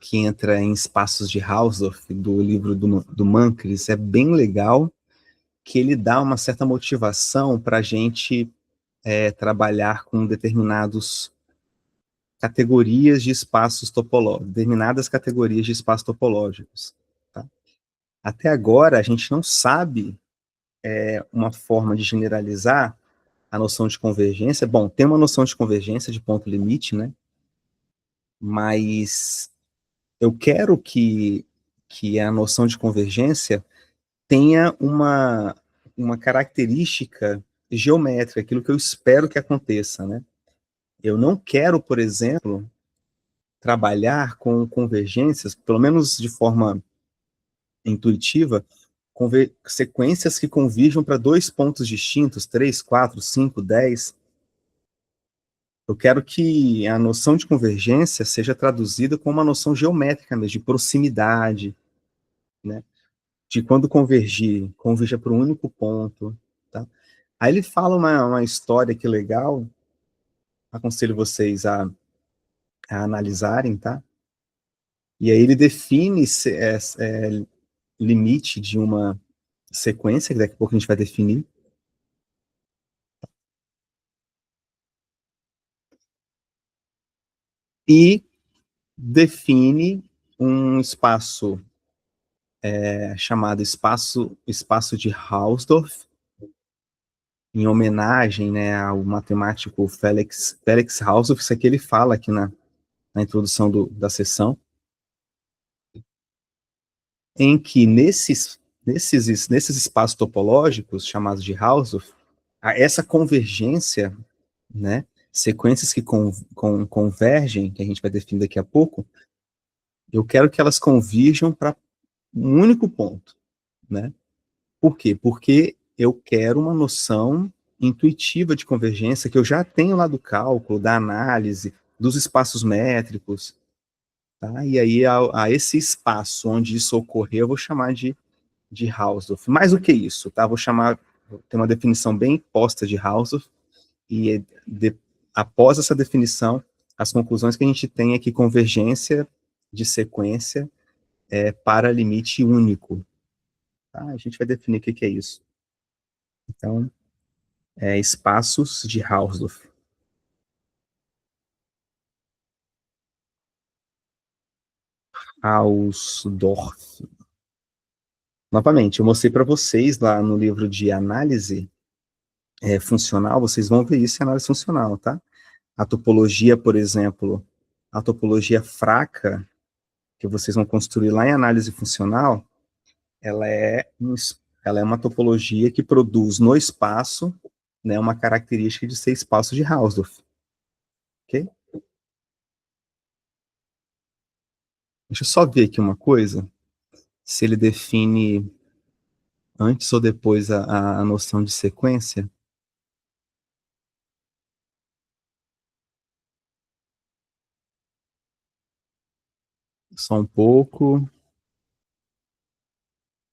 que entra em espaços de Hausdorff, do livro do Mankris, é bem legal, que ele dá uma certa motivação para a gente trabalhar com determinadas categorias de espaços topológicos. Tá? Até agora, a gente não sabe uma forma de generalizar a noção de convergência. Bom, tem uma noção de convergência de ponto limite, né? Mas eu quero que a noção de convergência tenha uma característica geométrica, aquilo que eu espero que aconteça, né? Eu não quero, por exemplo, trabalhar com convergências, pelo menos de forma intuitiva, sequências que convirjam para dois pontos distintos, 3, 4, 5, 10. Eu quero que a noção de convergência seja traduzida como uma noção geométrica mesmo, de proximidade, né? De quando convergir, converja para um único ponto. Tá? Aí ele fala uma história que legal, aconselho vocês a analisarem, tá? E aí ele define limite de uma sequência, que daqui a pouco a gente vai definir, e define um espaço chamado espaço de Hausdorff, em homenagem, né, ao matemático Felix Hausdorff, isso aqui ele fala aqui na introdução da sessão, em que nesses espaços topológicos, chamados de Hausdorff, essa convergência, né, sequências que convergem, que a gente vai definir daqui a pouco, eu quero que elas convirjam para um único ponto, né? Por quê? Porque eu quero uma noção intuitiva de convergência que eu já tenho lá do cálculo, da análise, dos espaços métricos, tá? E aí, a esse espaço onde isso ocorrer, eu vou chamar de Hausdorff. Mais do que isso, tá? Tem uma definição bem posta de Hausdorff, e após essa definição, as conclusões que a gente tem é que convergência de sequência é para limite único. Tá? A gente vai definir o que é isso. Então, espaços de Hausdorff. Hausdorff. Novamente, eu mostrei para vocês lá no livro de análise funcional, vocês vão ver isso em análise funcional, tá? A topologia, por exemplo, a topologia fraca, que vocês vão construir lá em análise funcional, ela é, ela é uma topologia que produz no espaço, né, uma característica de ser espaço de Hausdorff. Ok? Deixa eu só ver aqui uma coisa, se ele define antes ou depois a noção de sequência. Só um pouco.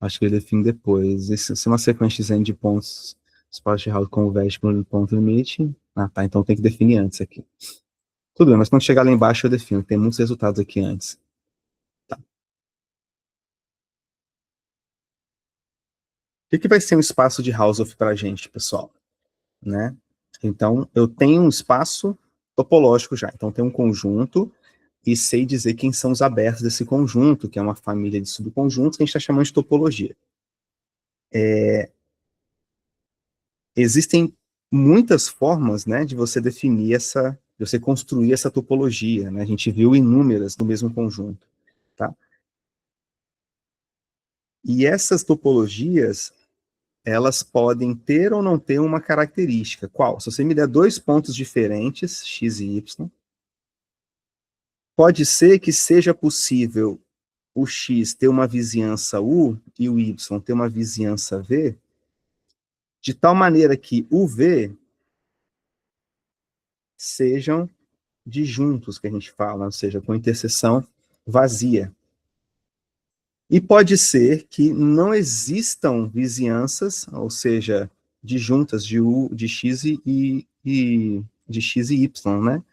Acho que ele define depois. Se uma sequência de pontos, espaço de Hausdorff converge para um ponto limite. Ah, tá. Então tem que definir antes aqui. Tudo bem, mas quando chegar lá embaixo eu defino. Tem muitos resultados aqui antes. Tá. O que vai ser um espaço de Hausdorff para a gente, pessoal? Né? Então, eu tenho um espaço topológico já. Então, tem um conjunto e sei dizer quem são os abertos desse conjunto, que é uma família de subconjuntos que a gente está chamando de topologia. Existem muitas formas, né, de você definir de você construir essa topologia, né? A gente viu inúmeras no mesmo conjunto, tá? E essas topologias, elas podem ter ou não ter uma característica. Qual? Se você me der dois pontos diferentes, x e y, pode ser que seja possível o x ter uma vizinhança u e o y ter uma vizinhança v, de tal maneira que o v sejam disjuntos, que a gente fala, ou seja, com interseção vazia. E pode ser que não existam vizinhanças, ou seja, disjuntas de u, de x e de x e y, né?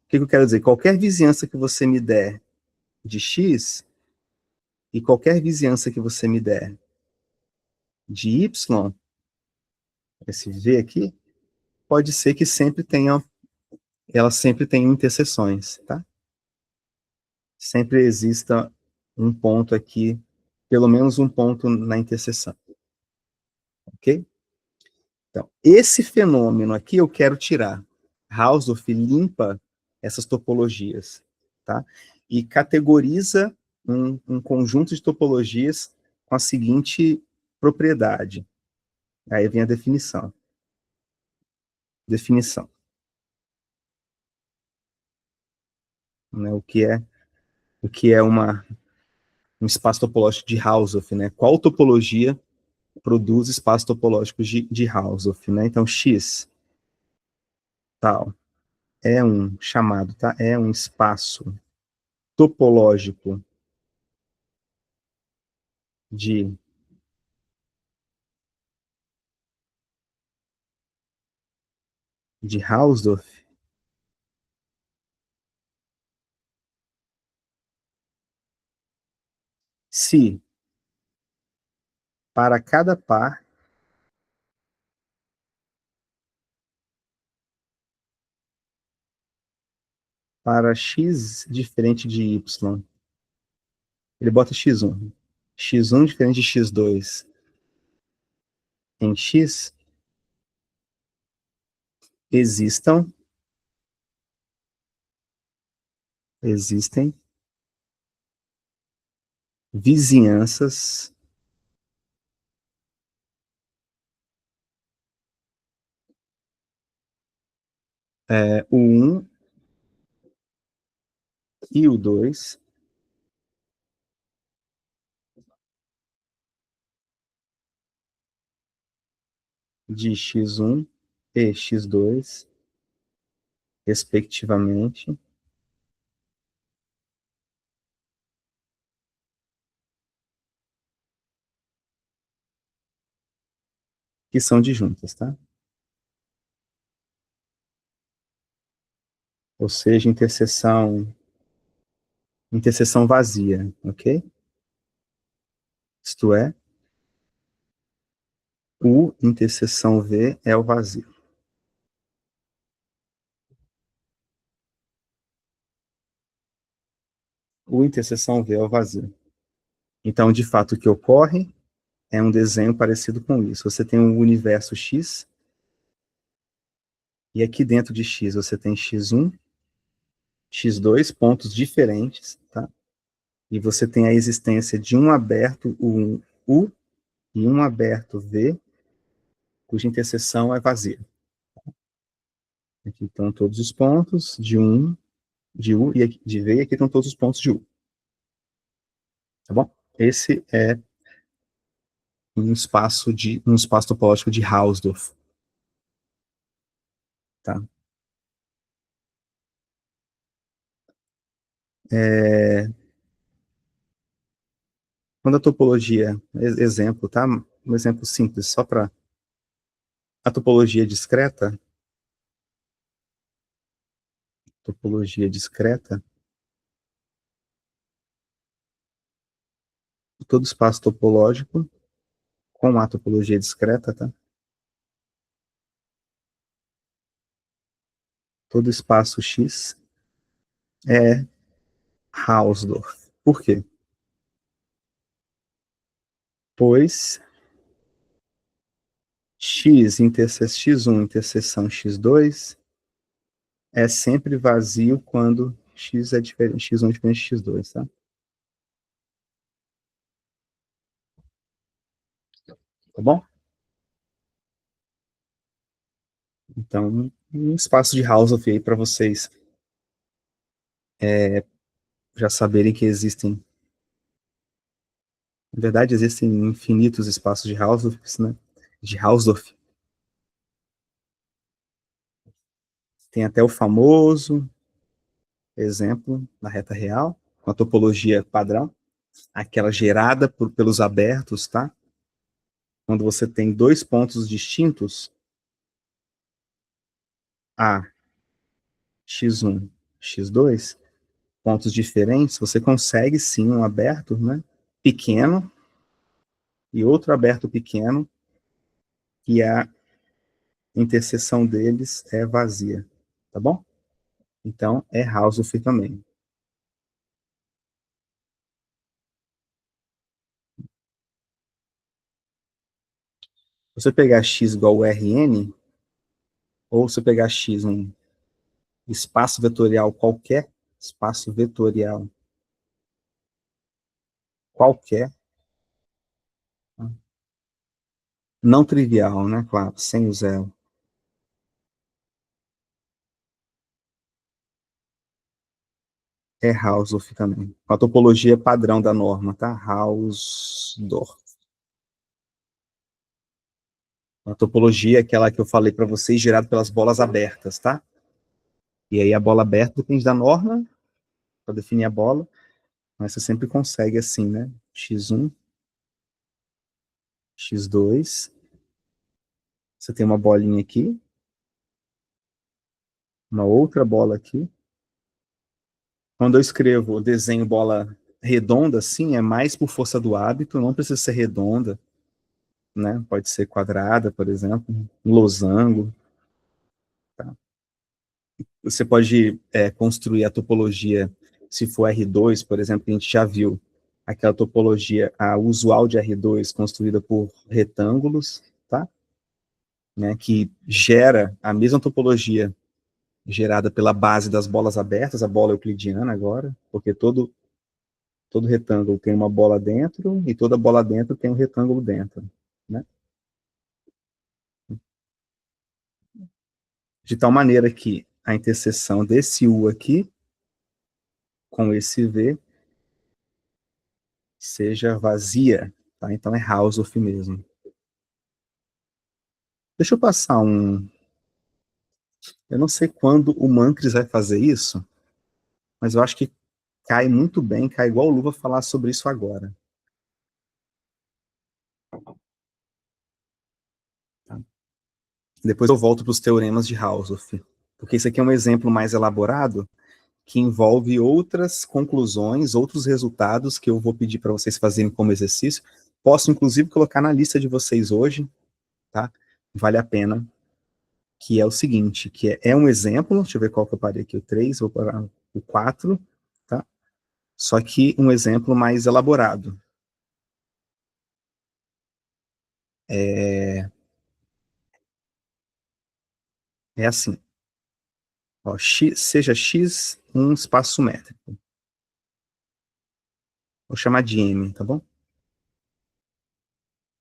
O que eu quero dizer? Qualquer vizinhança que você me der de x e qualquer vizinhança que você me der de y, esse v aqui, pode ser que elas sempre tenham interseções, tá? Sempre exista um ponto aqui, pelo menos um ponto na interseção, ok? Então, esse fenômeno aqui eu quero tirar. Hausdorff limpa essas topologias, tá? E categoriza um conjunto de topologias com a seguinte propriedade. Aí vem a definição. Definição. Né? O que é um espaço topológico de Hausdorff, né? Qual topologia produz espaços topológicos de Hausdorff, né? Então, X, tal, é um chamado, tá? É um espaço topológico de Hausdorff, se para cada par para x diferente de y, ele bota x1 diferente de x2 em x, existem vizinhanças o 1 e o 2 de x1 e x2, respectivamente, que são disjuntas, tá? Ou seja, interseção vazia, ok? Isto é, U interseção V é o vazio. U interseção V é o vazio. Então, de fato, o que ocorre é um desenho parecido com isso. Você tem um universo X, e aqui dentro de X você tem x1, x2, pontos diferentes, tá? E você tem a existência de um aberto U e um aberto V, cuja interseção é vazia. Aqui estão todos os pontos de U e de V, e aqui estão todos os pontos de U. Tá bom? Esse é um espaço topológico de Hausdorff. Tá? Quando a topologia, exemplo, tá? Um exemplo simples, só para a topologia discreta, todo espaço topológico com a topologia discreta, tá? Todo espaço X é Hausdorff. Por quê? Pois x1 interseção x2 é sempre vazio quando x é diferente, x1 é diferente de x2, tá? Tá bom? Então, um espaço de Hausdorff aí para vocês já saberem que existem, na verdade, existem infinitos espaços de Hausdorff, né? De Hausdorff. Tem até o famoso exemplo na reta real, com a topologia padrão, aquela gerada pelos abertos, tá? Quando você tem dois pontos distintos, A, x1, x2, pontos diferentes, você consegue sim um aberto, né, pequeno, e outro aberto pequeno, e a interseção deles é vazia, tá bom? Então, é Hausdorff também. Se você pegar x igual a Rn, ou se você pegar x um espaço vetorial qualquer, espaço vetorial qualquer, não trivial, né, claro, sem o zero, é Hausdorff também. Com a topologia padrão da norma, tá? Hausdorff. A topologia é aquela que eu falei para vocês, gerada pelas bolas abertas, tá? E aí a bola aberta depende da norma, para definir a bola, mas você sempre consegue assim, né? x1, x2, você tem uma bolinha aqui, uma outra bola aqui. Quando eu escrevo, desenho bola redonda, assim, é mais por força do hábito, não precisa ser redonda, né? Pode ser quadrada, por exemplo, um losango. Tá? Você pode construir a topologia, se for R2, por exemplo, que a gente já viu, aquela topologia, a usual de R2, construída por retângulos, tá? né, que gera a mesma topologia gerada pela base das bolas abertas, a bola euclidiana agora, porque todo retângulo tem uma bola dentro e toda bola dentro tem um retângulo dentro, né? De tal maneira que a interseção desse U aqui com esse V seja vazia, tá? Então é Hausdorff mesmo. Deixa eu passar um... Eu não sei quando o Mancris vai fazer isso, mas eu acho que cai muito bem, cai igual luva falar sobre isso agora. Tá? Depois eu volto para os teoremas de Hausdorff, porque isso aqui é um exemplo mais elaborado que envolve outras conclusões, outros resultados que eu vou pedir para vocês fazerem como exercício. Posso, inclusive, colocar na lista de vocês hoje, tá? Vale a pena, que é o seguinte, que é um exemplo, deixa eu ver qual que eu parei aqui, o 3, vou parar o 4, tá? Só que um exemplo mais elaborado. É assim, ó, seja X um espaço métrico. Vou chamar de M, tá bom?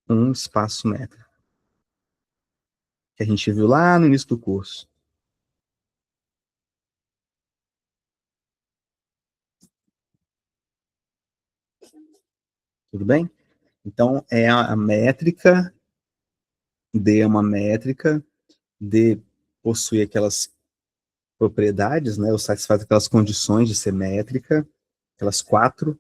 Um espaço métrico. Que a gente viu lá no início do curso. Tudo bem? Então, é a métrica, D é uma métrica, D possui aquelas propriedades, né, ou satisfaz aquelas condições de ser métrica, aquelas 4,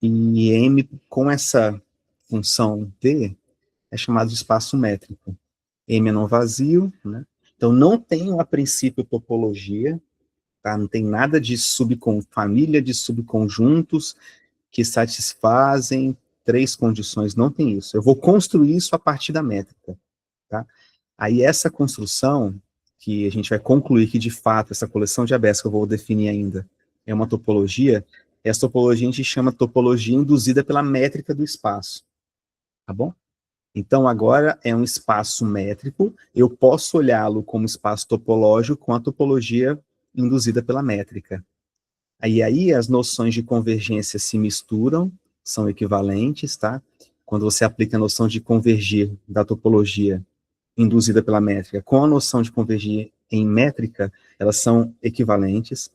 e M com essa função D é chamado de espaço métrico. M é não vazio, né? Então não tem a princípio topologia, tá? Não tem nada de família de subconjuntos que satisfazem 3 condições, não tem isso. Eu vou construir isso a partir da métrica, tá? Aí essa construção, que a gente vai concluir que de fato essa coleção de abertos que eu vou definir ainda é uma topologia, essa topologia a gente chama topologia induzida pela métrica do espaço, tá bom? Então agora é um espaço métrico, eu posso olhá-lo como espaço topológico com a topologia induzida pela métrica. Aí as noções de convergência se misturam, são equivalentes, tá? Quando você aplica a noção de convergir da topologia induzida pela métrica com a noção de convergir em métrica, elas são equivalentes.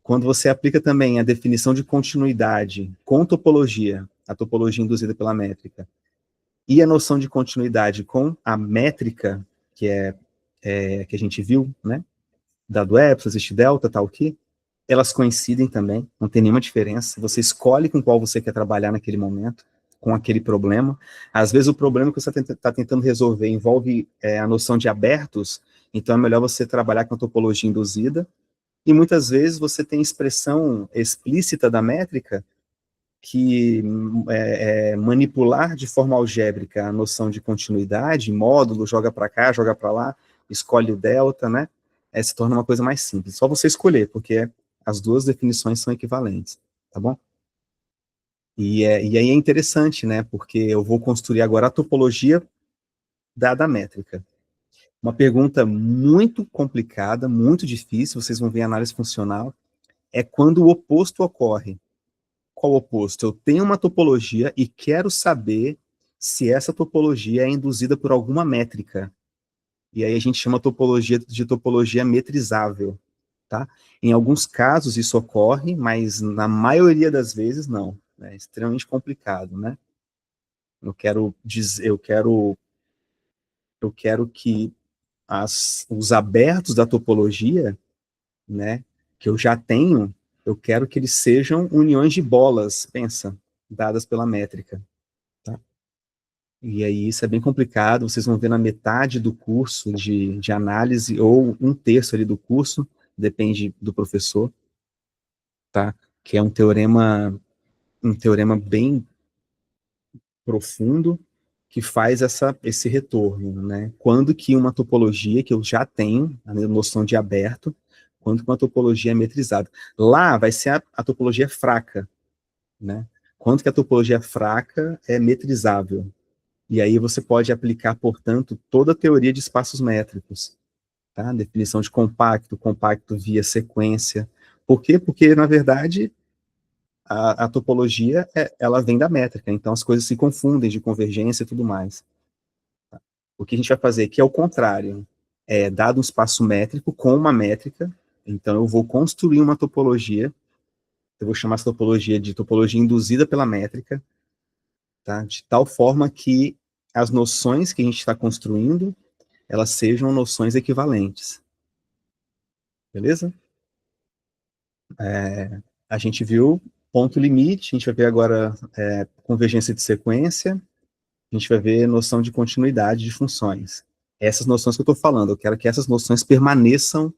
Quando você aplica também a definição de continuidade com topologia, a topologia induzida pela métrica, e a noção de continuidade com a métrica, que que a gente viu, né? Dado epsilon, existe delta, tal que, elas coincidem também, não tem nenhuma diferença. Você escolhe com qual você quer trabalhar naquele momento, com aquele problema. Às vezes o problema que você está tentando resolver envolve a noção de abertos, então é melhor você trabalhar com a topologia induzida, e muitas vezes você tem expressão explícita da métrica, que manipular de forma algébrica a noção de continuidade, módulo, joga para cá, joga para lá, escolhe o delta, né? Se torna uma coisa mais simples. Só você escolher, porque as duas definições são equivalentes, tá bom? E aí é interessante, né? Porque eu vou construir agora a topologia da métrica. Uma pergunta muito complicada, muito difícil, vocês vão ver a análise funcional, é quando o oposto ocorre. Qual o oposto? Eu tenho uma topologia e quero saber se essa topologia é induzida por alguma métrica. E aí a gente chama a topologia de topologia metrizável, tá? Em alguns casos isso ocorre, mas na maioria das vezes não. É extremamente complicado, né? Eu quero que os abertos da topologia, né, que eu já tenho, eu quero que eles sejam uniões de bolas, pensa, dadas pela métrica. Tá? E aí isso é bem complicado, vocês vão ver na metade do curso de análise, ou um terço ali do curso, depende do professor, tá? Que é um teorema bem profundo, que faz esse retorno, né? Quando que uma topologia, que eu já tenho, a noção de aberto, quando que uma topologia é metrizada. Lá vai ser a topologia fraca, né? Quando que a topologia fraca é metrizável. E aí você pode aplicar, portanto, toda a teoria de espaços métricos, tá? Definição de compacto, compacto via sequência. Por quê? Porque, na verdade, a topologia, ela vem da métrica, então as coisas se confundem de convergência e tudo mais. O que a gente vai fazer aqui é o contrário. É dado um espaço métrico com uma métrica, então eu vou construir uma topologia, eu vou chamar essa topologia de topologia induzida pela métrica, tá? De tal forma que as noções que a gente está construindo, elas sejam noções equivalentes. Beleza? A gente viu ponto limite, a gente vai ver agora convergência de sequência, a gente vai ver noção de continuidade de funções. Essas noções que eu estou falando, eu quero que essas noções permaneçam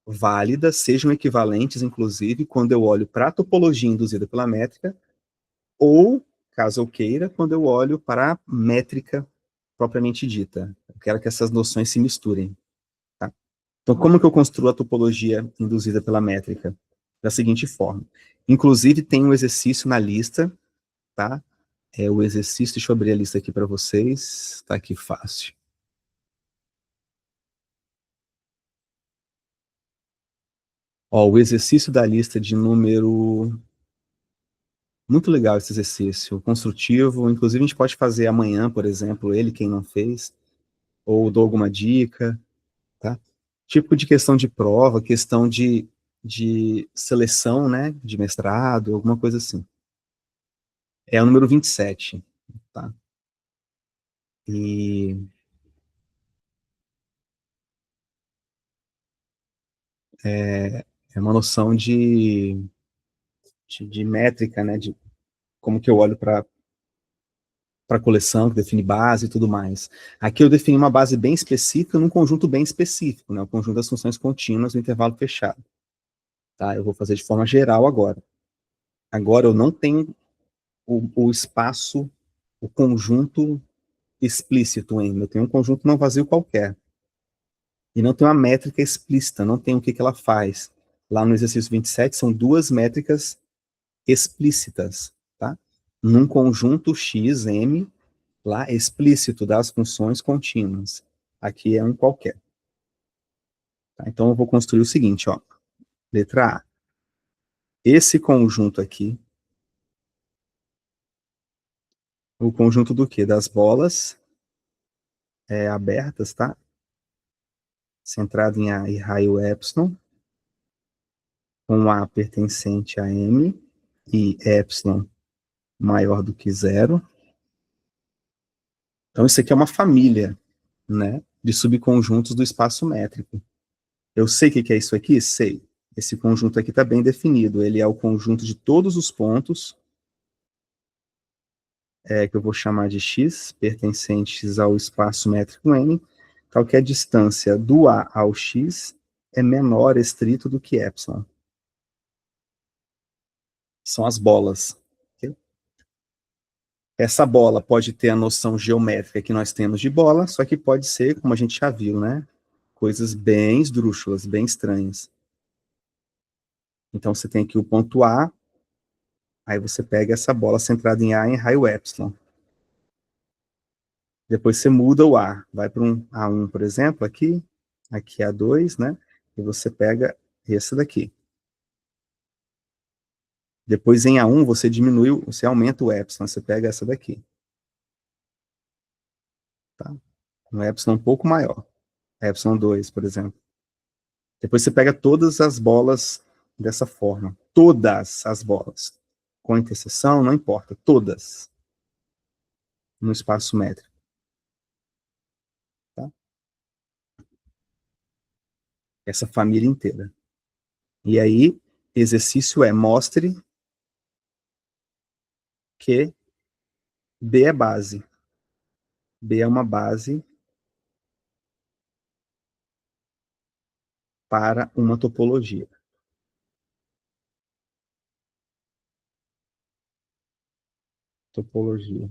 válidas, sejam equivalentes, inclusive, quando eu olho para a topologia induzida pela métrica, ou, caso eu queira, quando eu olho para a métrica propriamente dita. Eu quero que essas noções se misturem. Tá? Então, como que eu construo a topologia induzida pela métrica? Da seguinte forma. Inclusive, tem um exercício na lista, tá? É o exercício, deixa eu abrir a lista aqui para vocês, tá aqui fácil. Ó, o exercício da lista de número... Muito legal esse exercício, construtivo, inclusive a gente pode fazer amanhã, por exemplo, ele, quem não fez, ou dou alguma dica, tá? Tipo de questão de prova, questão de seleção, né, de mestrado, alguma coisa assim. É o número 27, tá? E é uma noção de métrica, né, de como que eu olho para a coleção, que define base e tudo mais. Aqui eu defini uma base bem específica num conjunto bem específico, né, o conjunto das funções contínuas no intervalo fechado. Tá? Eu vou fazer de forma geral agora. Agora eu não tenho o espaço, o conjunto explícito ainda. Eu tenho um conjunto não vazio qualquer. E não tem uma métrica explícita, não tem o que ela faz. Lá no exercício 27 são duas métricas explícitas, tá? Num conjunto X, M, lá explícito das funções contínuas. Aqui é um qualquer. Tá? Então eu vou construir o seguinte, ó. Letra A. Esse conjunto aqui, o conjunto do quê? Das bolas abertas, tá? Centrado em A e raio epsilon, com A pertencente a M e epsilon maior do que zero. Então, isso aqui é uma família, né, de subconjuntos do espaço métrico. Eu sei o que é isso aqui? Sei. Esse conjunto aqui está bem definido. Ele é o conjunto de todos os pontos, que eu vou chamar de X, pertencentes ao espaço métrico M, tal que a distância do A ao X é menor estrito do que epsilon. São as bolas. Okay? Essa bola pode ter a noção geométrica que nós temos de bola, só que pode ser, como a gente já viu, né? Coisas bem esdrúxulas, bem estranhas. Então você tem aqui o ponto A, aí você pega essa bola centrada em A em raio epsilon. Depois você muda o A, vai para um A1, por exemplo, aqui A2, né? E você pega esse daqui. Depois em A1 você diminui, você aumenta o epsilon, você pega essa daqui. Tá? Um epsilon um pouco maior. Epsilon 2, por exemplo. Depois você pega todas as bolas dessa forma. Todas as bolas. Com interseção, não importa. Todas. No espaço métrico. Tá? Essa família inteira. E aí, exercício mostre que B é base. B é uma base para uma topologia. Topologia.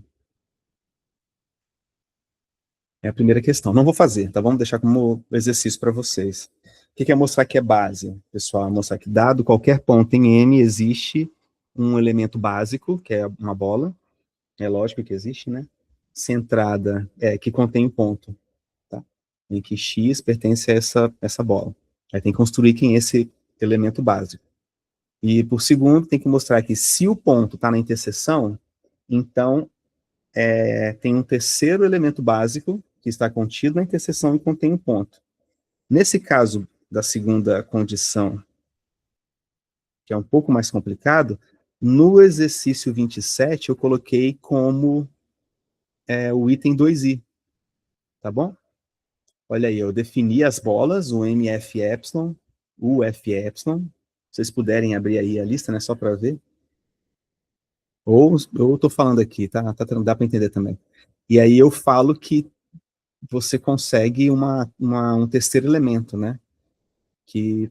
É a primeira questão. Não vou fazer, tá? Vamos deixar como exercício para vocês. O que é mostrar que é base, pessoal? É mostrar que, dado qualquer ponto em M, existe um elemento básico, que é uma bola. É lógico que existe, né? centrada, que contém um ponto, tá? Em que X pertence a essa bola. Aí tem que construir quem é esse elemento básico. E, por segundo, tem que mostrar que se o ponto está na interseção, então tem um terceiro elemento básico que está contido na interseção e contém um ponto. Nesse caso da segunda condição, que é um pouco mais complicado, no exercício 27 eu coloquei como o item 2i, tá bom? Olha aí, eu defini as bolas, o MFE, o FE. Se vocês puderem abrir aí a lista, né, só para ver. Ou eu estou falando aqui, tá? Dá para entender também. E aí eu falo que você consegue um terceiro elemento, né? Que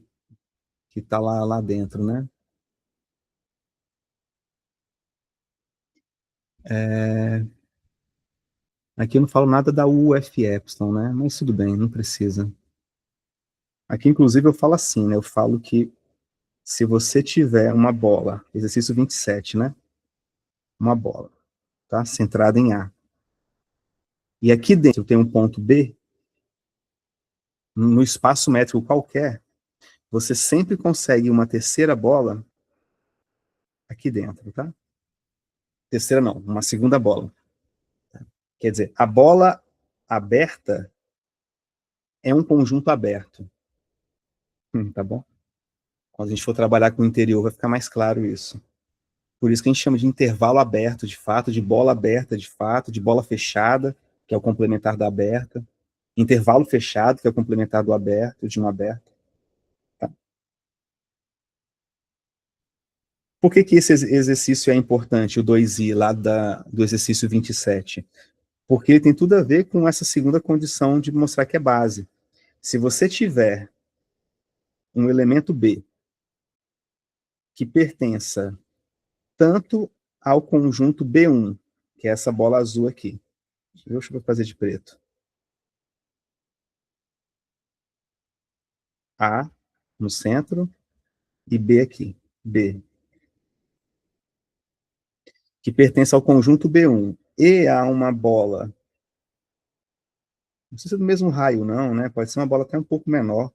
está lá dentro, né? Aqui eu não falo nada da UFE, né? Mas tudo bem, não precisa. Aqui, inclusive, eu falo assim, né? Eu falo que se você tiver uma bola, exercício 27, né? Uma bola, tá? Centrada em A. E aqui dentro tem um ponto B, no espaço métrico qualquer, você sempre consegue uma terceira bola aqui dentro, tá? Terceira não, uma segunda bola. Quer dizer, a bola aberta é um conjunto aberto. Tá bom? Quando a gente for trabalhar com o interior, vai ficar mais claro isso. Por isso que a gente chama de intervalo aberto, de fato, de bola aberta, de fato, de bola fechada, que é o complementar da aberta, intervalo fechado, que é o complementar do aberto, de um aberto. Tá? Por que esse exercício é importante, o 2i, lá do exercício 27? Porque ele tem tudo a ver com essa segunda condição de mostrar que é base. Se você tiver um elemento B que pertença tanto ao conjunto B1, que é essa bola azul aqui. Deixa eu fazer de preto. A no centro e B aqui. B. Que pertence ao conjunto B1. E há uma bola, não precisa do mesmo raio não, né? Pode ser uma bola até um pouco menor.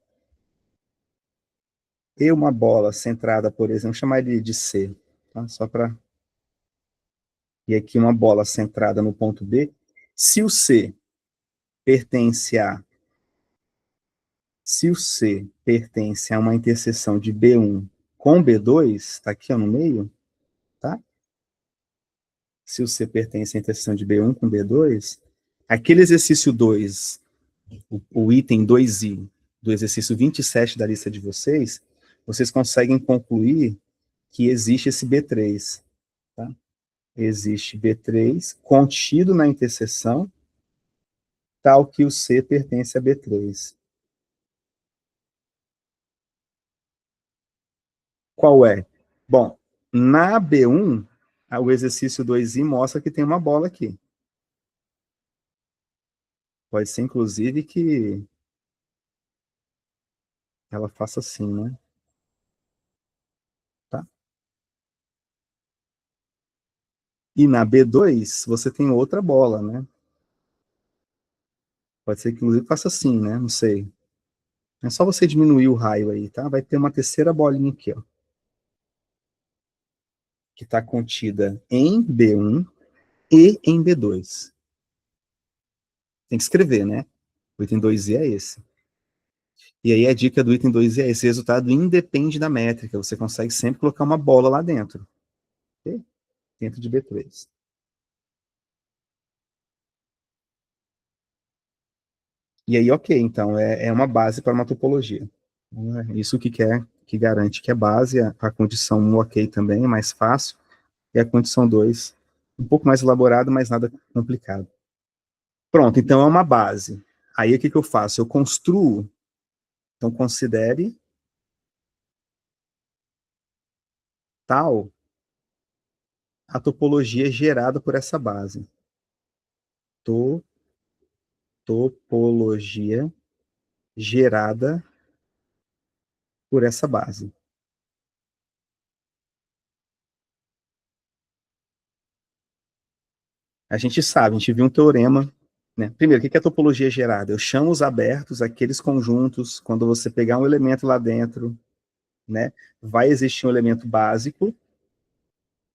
E uma bola centrada, por exemplo, vamos chamar ele de C, tá? Só para... E aqui uma bola centrada no ponto B. Se o C pertence a... Se o C pertence a uma interseção de B1 com B2, está aqui ó, no meio, tá? Se o C pertence à interseção de B1 com B2, aquele exercício 2, o item 2i do exercício 27 da lista de vocês, vocês conseguem concluir que existe esse B3. Tá? Existe B3 contido na interseção, tal que o C pertence a B3. Qual é? Bom, na B1, o exercício 2i mostra que tem uma bola aqui. Pode ser, inclusive, que ela faça assim, né? Tá? E na B2, você tem outra bola, né? Pode ser que, inclusive, faça assim, né? Não sei. É só você diminuir o raio aí, tá? Vai ter uma terceira bolinha aqui, ó. Que está contida em B1 e em B2. Tem que escrever, né? O item 2i é esse. E aí a dica do item 2i é esse resultado independe da métrica. Você consegue sempre colocar uma bola lá dentro. Okay? Dentro de B3. E aí, ok, então, é uma base para uma topologia. Isso que garante que é base, a condição 1 ok também, é mais fácil, e a condição 2 um pouco mais elaborada, mas nada complicado. Pronto, então é uma base. Aí o que eu faço? Eu construo, então considere tal a topologia gerada por essa base. Topologia gerada por essa base. A gente sabe, a gente viu um teorema, né? Primeiro, o que é topologia gerada? Eu chamo os abertos, aqueles conjuntos, quando você pegar um elemento lá dentro, né, vai existir um elemento básico,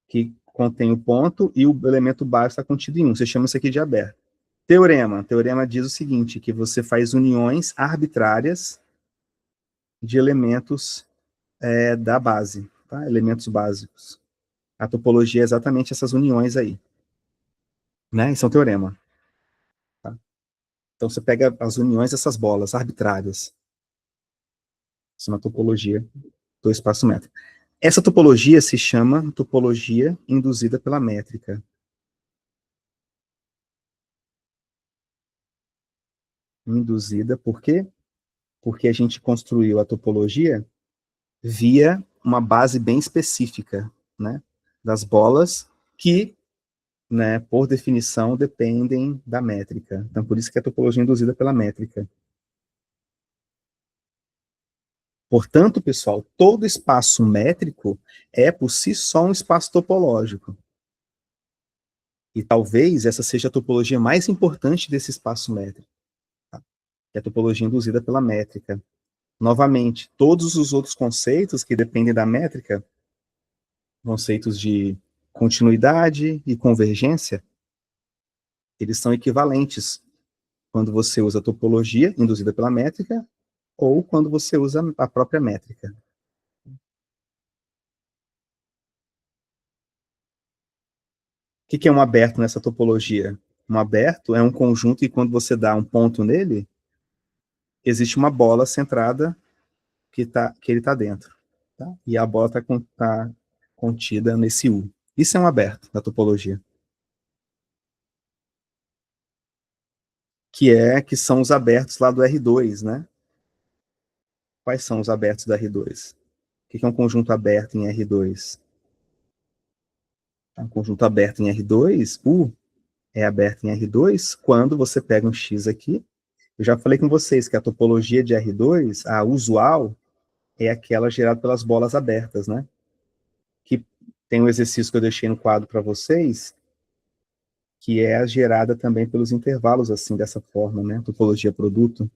que contém o ponto, e o elemento básico está contido em um. Você chama isso aqui de aberto. Teorema. Teorema diz o seguinte, que você faz uniões arbitrárias de elementos da base, tá? Elementos básicos. A topologia é exatamente essas uniões aí, né? Isso é um teorema. Tá? Então você pega as uniões dessas bolas arbitrárias. Isso é uma topologia do espaço métrico. Essa topologia se chama topologia induzida pela métrica. Induzida por quê? Porque a gente construiu a topologia via uma base bem específica, né? Das bolas que, né, por definição, dependem da métrica. Então, por isso que é a topologia induzida pela métrica. Portanto, pessoal, todo espaço métrico é, por si só, um espaço topológico. E talvez essa seja a topologia mais importante desse espaço métrico, tá? Que é a topologia induzida pela métrica. Novamente, todos os outros conceitos que dependem da métrica, conceitos de continuidade e convergência, eles são equivalentes quando você usa a topologia induzida pela métrica ou quando você usa a própria métrica. O que é um aberto nessa topologia? Um aberto é um conjunto que quando você dá um ponto nele, existe uma bola centrada que ele está dentro. Tá? E a bola tá contida nesse U. Isso é um aberto da topologia. Que são os abertos lá do R2, né? Quais são os abertos da R2? O que é um conjunto aberto em R2? Um conjunto aberto em R2, U é aberto em R2 quando você pega um X aqui. Eu já falei com vocês que a topologia de R2, a usual, é aquela gerada pelas bolas abertas, né? Que tem um exercício que eu deixei no quadro para vocês, que é a gerada também pelos intervalos, assim, dessa forma, né? Topologia produto.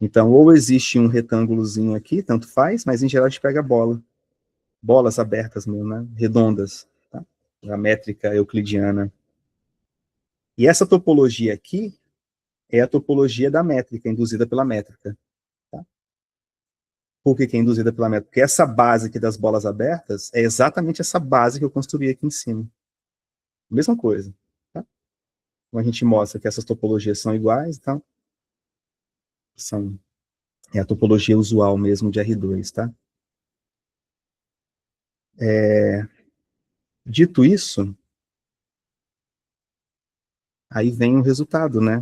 Então, ou existe um retângulozinho aqui, tanto faz, mas em geral a gente pega bola. Bolas abertas mesmo, né? Redondas, tá? A métrica euclidiana. E essa topologia aqui é a topologia da métrica, induzida pela métrica. Tá? Por que é induzida pela métrica? Porque essa base aqui das bolas abertas é exatamente essa base que eu construí aqui em cima. Mesma coisa. Tá? Como a gente mostra que essas topologias são iguais, então é a topologia usual mesmo de R2, tá? Dito isso, aí vem o resultado, né?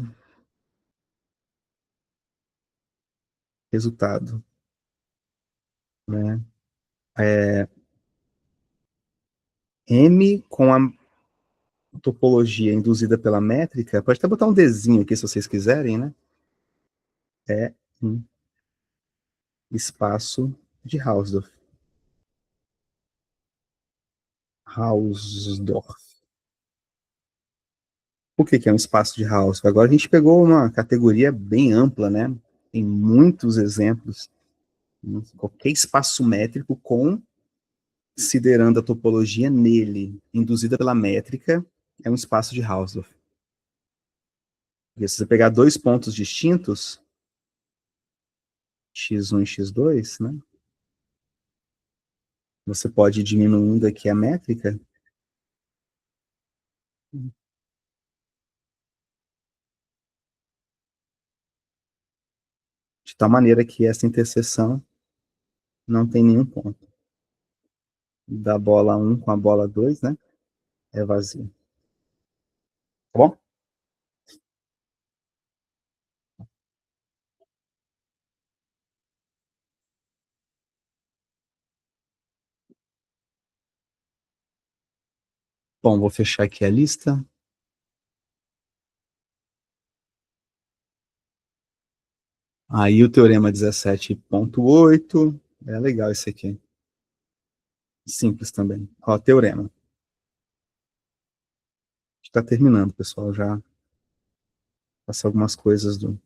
Resultado, né? M com a topologia induzida pela métrica, pode até botar um Dzinho aqui se vocês quiserem, né? É um espaço de Hausdorff. Hausdorff. Por que é um espaço de Hausdorff? Agora a gente pegou uma categoria bem ampla, né? Tem muitos exemplos. Qualquer espaço métrico considerando a topologia nele, induzida pela métrica, é um espaço de Hausdorff. Porque se você pegar dois pontos distintos, x1 e x2, né? Você pode ir diminuindo aqui a métrica, de tal maneira que essa interseção não tem nenhum ponto. Da bola 1 com a bola 2, né? É vazio. Tá bom? Bom, vou fechar aqui a lista. Aí o teorema 17.8. É legal esse aqui. Simples também. Ó, teorema. Está terminando, pessoal, já passei algumas coisas do...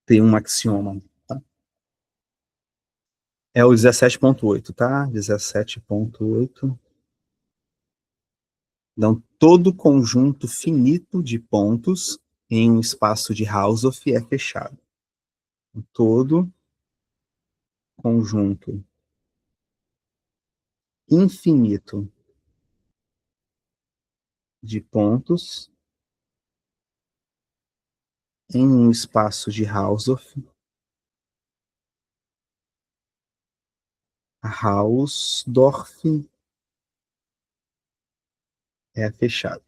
Tem um axioma, tá? É o 17.8, tá? 17.8. Então, todo conjunto finito de pontos em um espaço de Hausdorff é fechado. Todo conjunto infinito de pontos em um espaço de Hausdorff é fechado.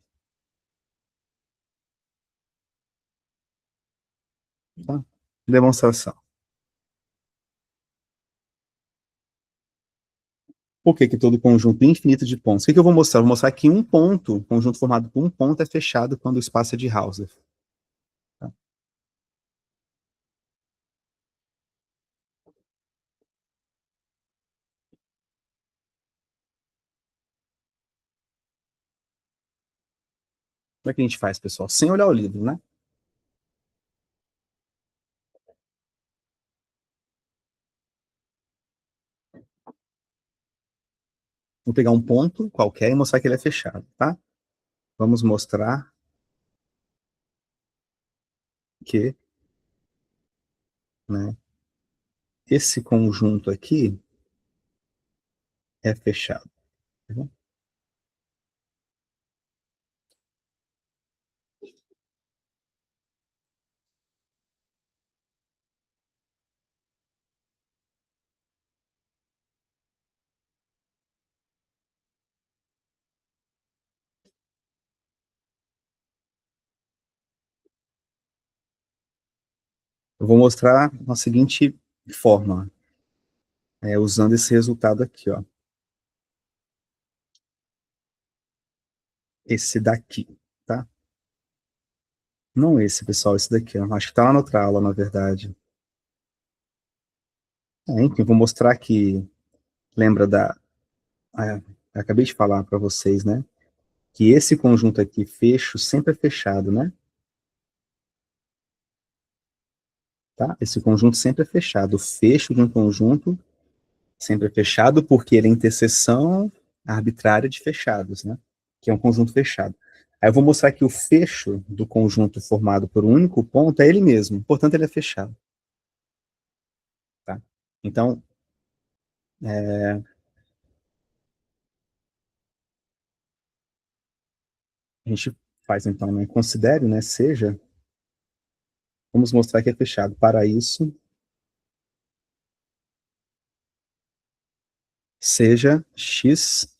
Tá? Demonstração. Por que que todo conjunto infinito de pontos? O que que eu vou mostrar? Eu vou mostrar que um ponto, conjunto formado por um ponto, é fechado quando o espaço é de Hausdorff. Tá? Como é que a gente faz, pessoal? Sem olhar o livro, né? Vou pegar um ponto qualquer e mostrar que ele é fechado, tá? Vamos mostrar que, né, esse conjunto aqui é fechado. Tá bom? Eu vou mostrar na seguinte forma, usando esse resultado aqui, ó. Esse daqui, tá? Não esse, pessoal, esse daqui, ó. Acho que tá lá na outra aula, na verdade. Enfim, vou mostrar que, lembra da... acabei de falar para vocês, né? Que esse conjunto aqui, fecho, sempre é fechado, né? Tá? Esse conjunto sempre é fechado. O fecho de um conjunto sempre é fechado porque ele é interseção arbitrária de fechados, né? Que é um conjunto fechado. Aí eu vou mostrar que o fecho do conjunto formado por um único ponto é ele mesmo, portanto ele é fechado. Tá? Então, a gente faz então, né? Considere, né? Seja, vamos mostrar que é fechado. Para isso, seja x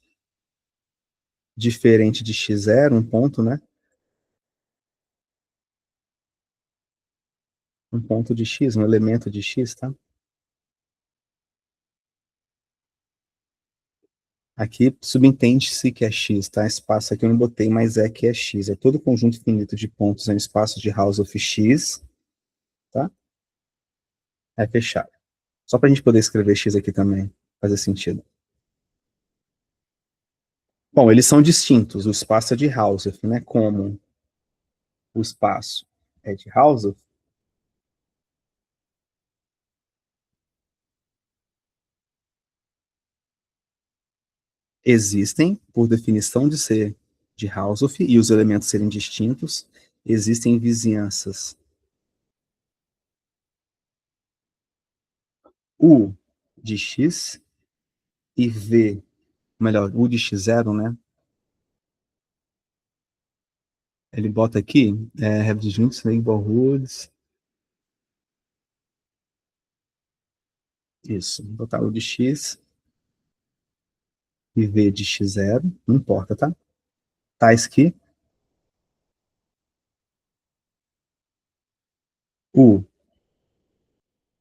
diferente de x0, um ponto, né? Um ponto de x, um elemento de x, tá? Aqui subentende-se que é x, tá? Espaço aqui eu não botei, mas é que é x. É todo conjunto finito de pontos em um espaço de Hausdorff x, tá? É fechado. Só para a gente poder escrever x aqui também, fazer sentido. Bom, eles são distintos. O espaço é de Hausdorff, né? Como o espaço é de Hausdorff, existem, por definição de ser de Hausdorff, e os elementos serem distintos, existem vizinhanças U de x e V, melhor, U de x0, né? Ele bota aqui, have disjunct neighborhoods, isso, botar U de x e V de x0, não importa, tá? Tais que U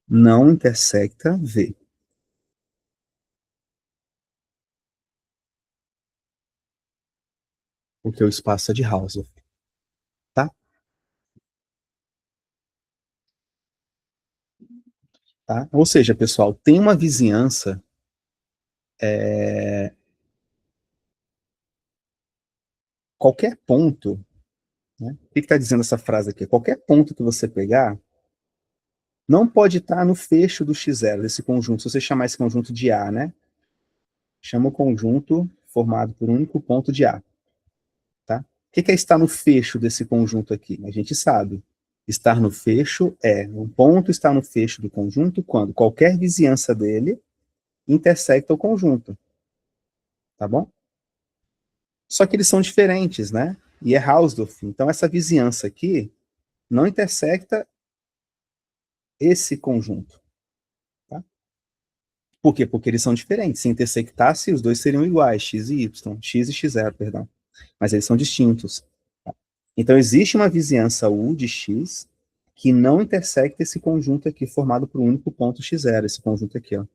não intersecta V, porque o espaço é de Hausdorff, tá? Tá? Ou seja, pessoal, tem uma vizinhança qualquer ponto, né? O que está dizendo essa frase aqui? Qualquer ponto que você pegar não pode estar no fecho do x0, desse conjunto. Se você chamar esse conjunto de A, né? Chama o conjunto formado por um único ponto de A. Tá? O que é estar no fecho desse conjunto aqui? A gente sabe. Estar no fecho é um ponto estar no fecho do conjunto quando qualquer vizinhança dele intersecta o conjunto. Tá bom? Só que eles são diferentes, né? E é Hausdorff. Então, essa vizinhança aqui não intersecta esse conjunto. Tá? Por quê? Porque eles são diferentes. Se intersectasse, os dois seriam iguais, x e y, x e x0, perdão. Mas eles são distintos. Tá? Então, existe uma vizinhança U de x que não intersecta esse conjunto aqui, formado por um único ponto x0, esse conjunto aqui, ó.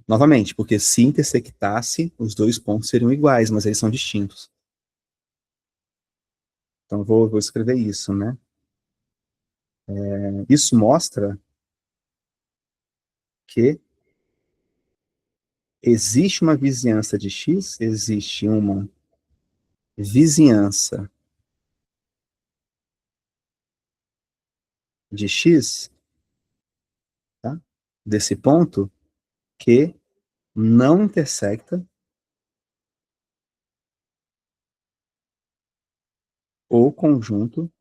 Novamente, porque se intersectasse, os dois pontos seriam iguais, mas eles são distintos. Então, vou escrever isso, né? Isso mostra que existe uma vizinhança de x, existe uma vizinhança de x, tá? Desse ponto, que não intersecta o conjunto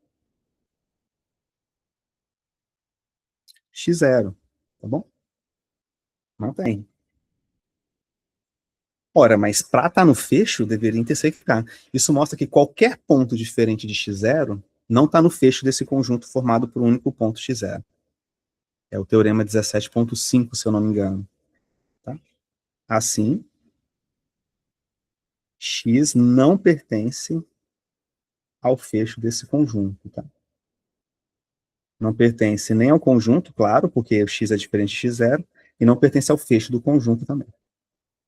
x0, tá bom? Não tem. Ora, mas para estar no fecho, deveria intersectar. Isso mostra que qualquer ponto diferente de x0 não está no fecho desse conjunto formado por um único ponto x0. É o teorema 17.5, se eu não me engano. Tá? Assim, x não pertence ao fecho desse conjunto. Tá? Não pertence nem ao conjunto, claro, porque o x é diferente de x0, e não pertence ao fecho do conjunto também,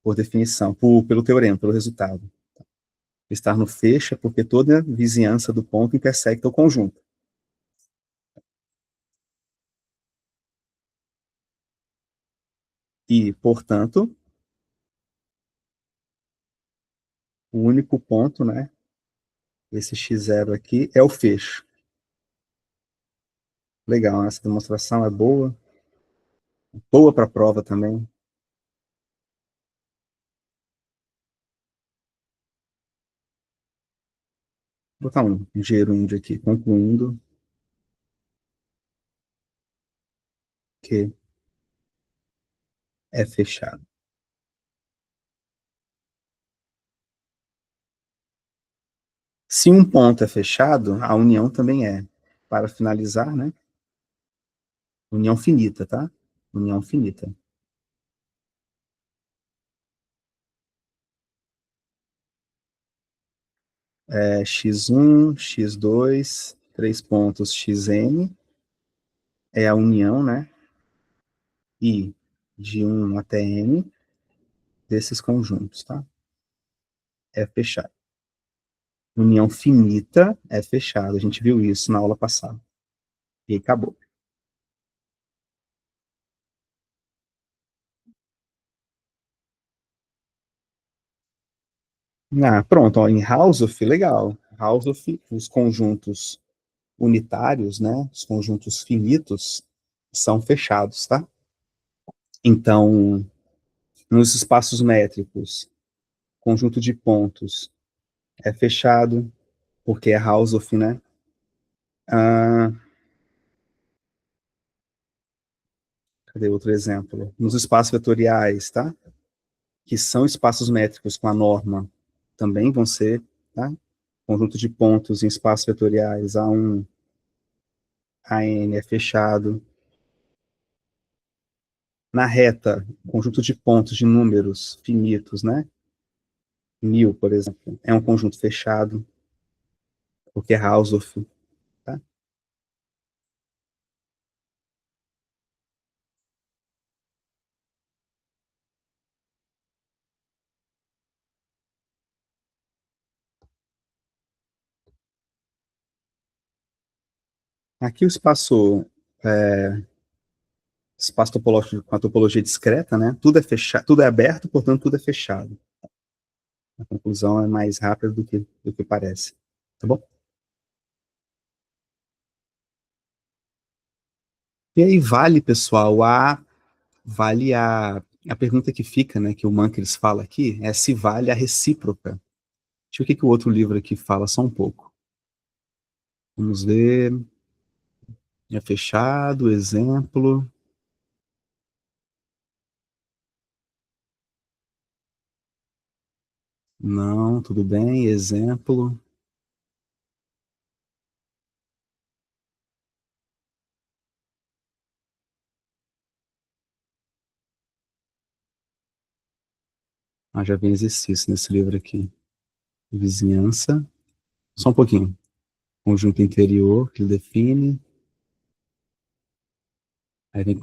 por definição, pelo teorema, pelo resultado. Estar no fecho é porque toda vizinhança do ponto intersecta o conjunto. E, portanto, o único ponto, né, esse x0 aqui, é o fecho. Legal, essa demonstração é boa. Boa para a prova também. Vou botar um gerúndio aqui, concluindo que é fechado. Se um ponto é fechado, a união também é. Para finalizar, né? União finita, tá? União finita. É x1, x2, 3 pontos xn, é a união, né? I de 1 até n desses conjuntos, tá? É fechado. União finita é fechado. A gente viu isso na aula passada. E acabou. Ah, pronto, ó, em Hausdorff, legal. Hausdorff, os conjuntos unitários, né, os conjuntos finitos, são fechados, tá? Então, nos espaços métricos, conjunto de pontos é fechado, porque é Hausdorff, né? Ah, cadê outro exemplo? Nos espaços vetoriais, tá? Que são espaços métricos com a norma, também vão ser, tá? Conjunto de pontos em espaços vetoriais, A1, AN é fechado. Na reta, conjunto de pontos de números finitos, né? 1000, por exemplo, é um conjunto fechado, porque é Hausdorff, tá? Aqui o espaço topológico com a topologia discreta, né? Tudo é fechado, tudo é aberto, portanto tudo é fechado. A conclusão é mais rápida do que parece. Tá bom? E aí vale, pessoal, a pergunta que fica, né, que o Mankers fala aqui, é se vale a recíproca. Deixa eu ver o que o outro livro aqui fala, só um pouco. Vamos ver. É fechado, exemplo. Não, tudo bem, exemplo. Ah, já vem exercício nesse livro aqui. Vizinhança. Só um pouquinho. Conjunto interior, que ele define. Aí vem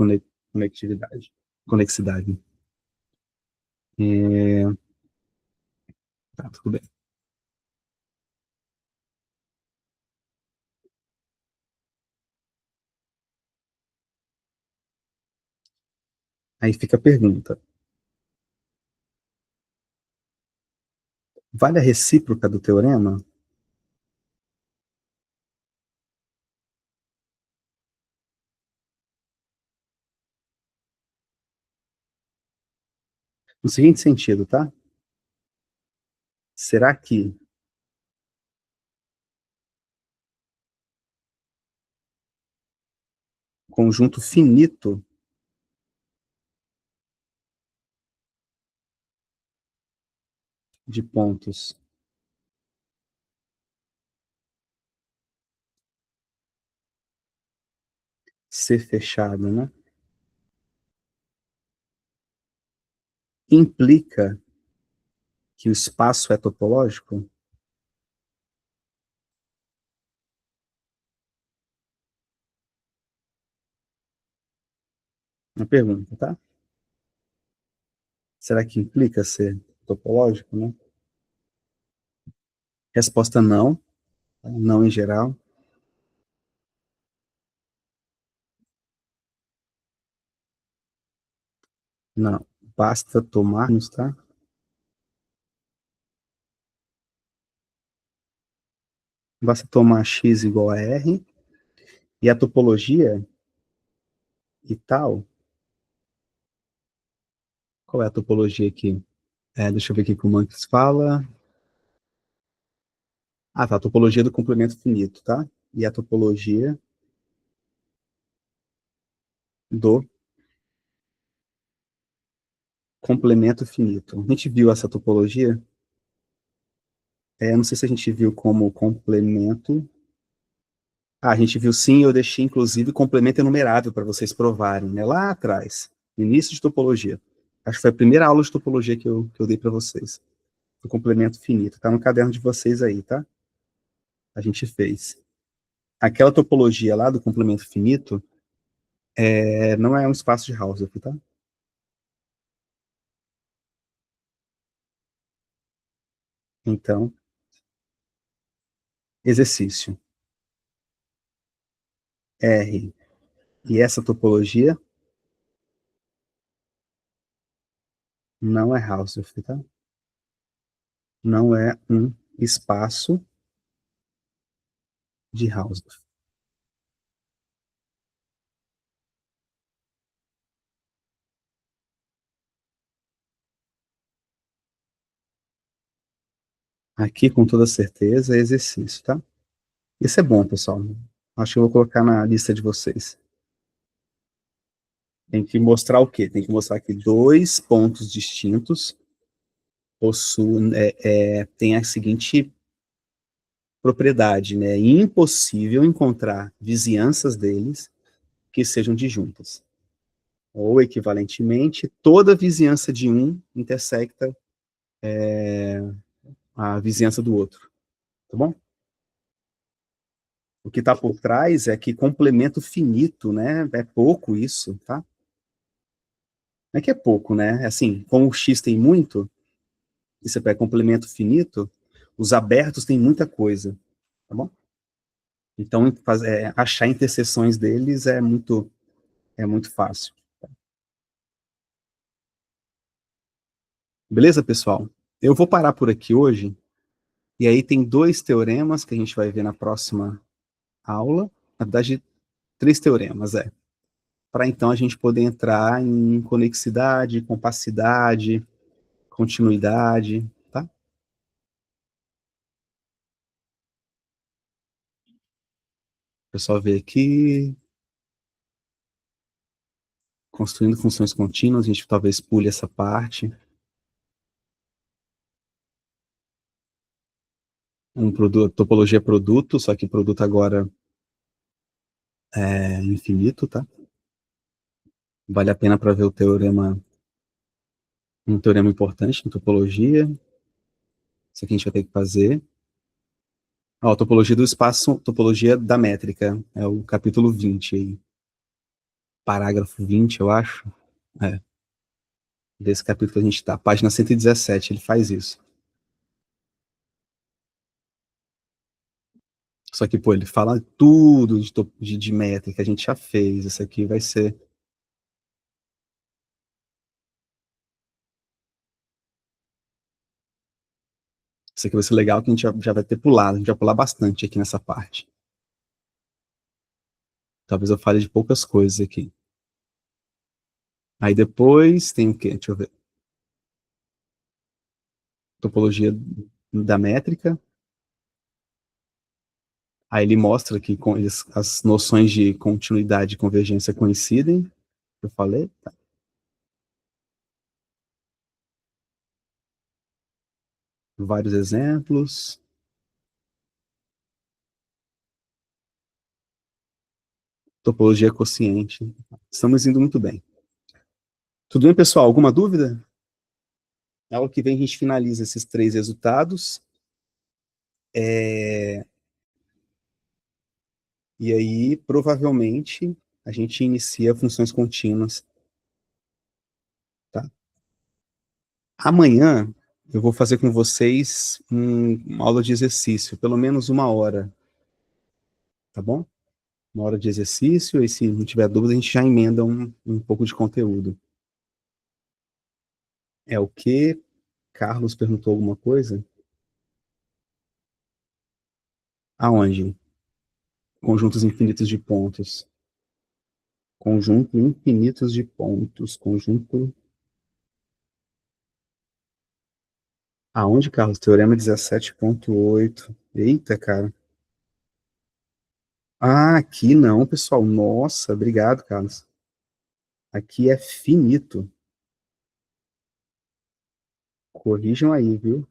conectividade. Conexidade. É, tá, tudo bem. Aí fica a pergunta. Vale a recíproca do teorema? No seguinte sentido, tá? Será que conjunto finito de pontos ser fechado, né? Implica que o espaço é topológico? Uma pergunta, tá? Será que implica ser topológico, né? Resposta não, tá? Não em geral. Não. Basta tomarmos, tá? Basta tomar x igual a r e a topologia e tal. Qual é a topologia aqui? Deixa eu ver aqui o que o Marx fala. Ah, tá. A topologia do complemento finito, tá? E a topologia do complemento finito. A gente viu essa topologia? Não sei se a gente viu como complemento. Ah, a gente viu sim, eu deixei inclusive complemento enumerável para vocês provarem, né? Lá atrás, no início de topologia. Acho que foi a primeira aula de topologia que eu dei para vocês. O complemento finito. Tá no caderno de vocês aí, tá? A gente fez. Aquela topologia lá do complemento finito não é um espaço de Hausdorff, tá? Então, exercício. R e essa topologia não é Hausdorff, tá? Não é um espaço de Hausdorff. Aqui, com toda certeza, é exercício, tá? Isso é bom, pessoal. Acho que eu vou colocar na lista de vocês. Tem que mostrar o quê? Tem que mostrar que dois pontos distintos têm a seguinte propriedade, né? É impossível encontrar vizinhanças deles que sejam disjuntas. Ou, equivalentemente, toda vizinhança de um intersecta a vizinhança do outro. Tá bom? O que está por trás é que complemento finito, né? É pouco isso, tá? Não é que é pouco, né? Assim, como o X tem muito, e você pega complemento finito, os abertos têm muita coisa, tá bom? Então, achar interseções deles é muito fácil. Beleza, pessoal? Eu vou parar por aqui hoje, e aí tem dois teoremas que a gente vai ver na próxima aula, na verdade, três teoremas, para então a gente poder entrar em conexidade, compacidade, continuidade, tá? O pessoal vê aqui, construindo funções contínuas, a gente talvez pule essa parte. Um produto, topologia produto, só que produto agora é infinito, tá? Vale a pena para ver o teorema, um teorema importante em topologia. Isso aqui a gente vai ter que fazer. Ó, topologia do espaço, topologia da métrica, é o capítulo 20 aí. Parágrafo 20, eu acho. É, desse capítulo que a gente está. Página 117, ele faz isso. Só que, pô, ele fala tudo de métrica, a gente já fez. Isso aqui vai ser. Isso aqui vai ser legal, que a gente já vai ter pulado. A gente vai pular bastante aqui nessa parte. Talvez eu fale de poucas coisas aqui. Aí depois tem o quê? Deixa eu ver. Topologia da métrica. Aí ele mostra que as noções de continuidade e convergência coincidem. Eu falei. Tá. Vários exemplos. Topologia quociente. Estamos indo muito bem. Tudo bem, pessoal? Alguma dúvida? Na aula que vem a gente finaliza esses três resultados. E aí, provavelmente, a gente inicia funções contínuas. Tá? Amanhã, eu vou fazer com vocês uma aula de exercício, pelo menos uma hora. Tá bom? Uma hora de exercício, e se não tiver dúvida, a gente já emenda um pouco de conteúdo. É o que? Carlos perguntou alguma coisa? Aonde? Conjuntos infinitos de pontos. Conjunto infinitos de pontos. Conjunto. Aonde, Carlos? Teorema 17.8. Eita, cara. Ah, aqui não, pessoal. Nossa, obrigado, Carlos. Aqui é finito. Corrijam aí, viu?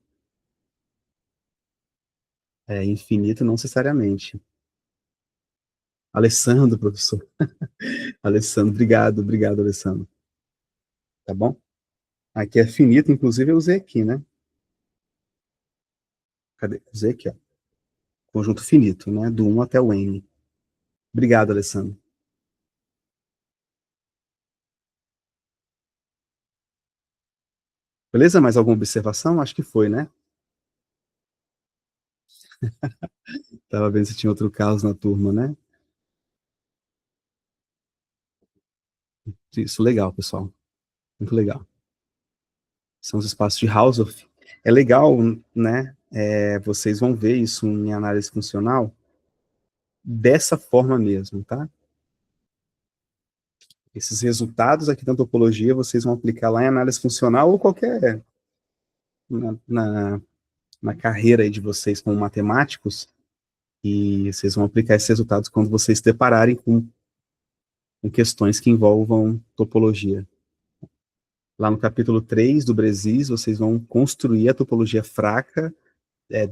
É infinito não necessariamente. Alessandro, professor. Alessandro, obrigado, Alessandro. Tá bom? Aqui é finito, inclusive eu usei aqui, né? Cadê? Usei aqui, ó. Conjunto finito, né? Do 1 até o N. Obrigado, Alessandro. Beleza? Mais alguma observação? Acho que foi, né? Tava vendo se tinha outro caos na turma, né? Isso, legal, pessoal. Muito legal. São os espaços de Hausdorff. É legal, né? Vocês vão ver isso em análise funcional dessa forma mesmo, tá? Esses resultados aqui da topologia vocês vão aplicar lá em análise funcional ou qualquer na carreira aí de vocês como matemáticos, e vocês vão aplicar esses resultados quando vocês se depararem com questões que envolvam topologia. Lá no capítulo 3 do Bresis, vocês vão construir a topologia fraca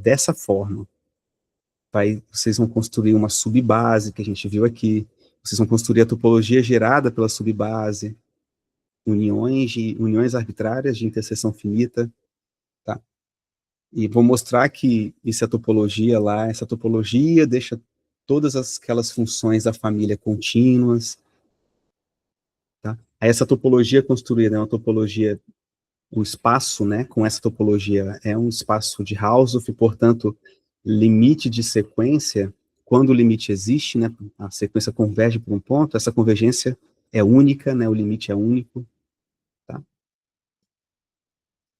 dessa forma. Vocês vão construir uma subbase, que a gente viu aqui, vocês vão construir a topologia gerada pela subbase, uniões arbitrárias de interseção finita, tá? E vou mostrar que essa topologia deixa todas aquelas funções da família contínuas, tá? Aí essa topologia construída é uma topologia, o espaço, né, com essa topologia é um espaço de Hausdorff, portanto, limite de sequência, quando o limite existe, né, a sequência converge para um ponto, essa convergência é única, né, o limite é único, tá?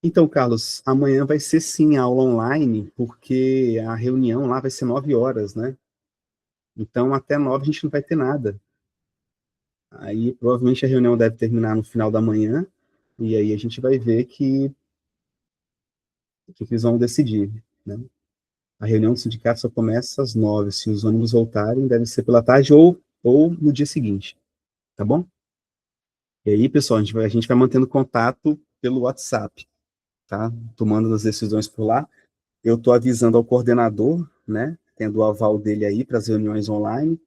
Então, Carlos, amanhã vai ser sim a aula online, porque a reunião lá vai ser 9 horas, né? Então, até 9 a gente não vai ter nada. Aí, provavelmente, a reunião deve terminar no final da manhã, e aí a gente vai ver que eles vão decidir, né? A reunião do sindicato só começa às 9. Se os ônibus voltarem, deve ser pela tarde ou no dia seguinte, tá bom? E aí, pessoal, a gente vai mantendo contato pelo WhatsApp, tá? Tomando as decisões por lá. Eu estou avisando ao coordenador, né? Tendo o aval dele aí para as reuniões online.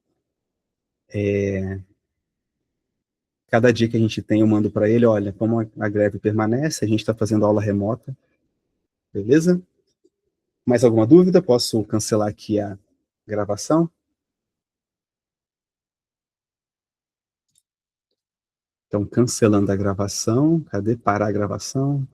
Cada dia que a gente tem, eu mando para ele, olha, como a greve permanece, a gente está fazendo aula remota, beleza? Mais alguma dúvida? Posso cancelar aqui a gravação? Então, cancelando a gravação. Cadê parar a gravação?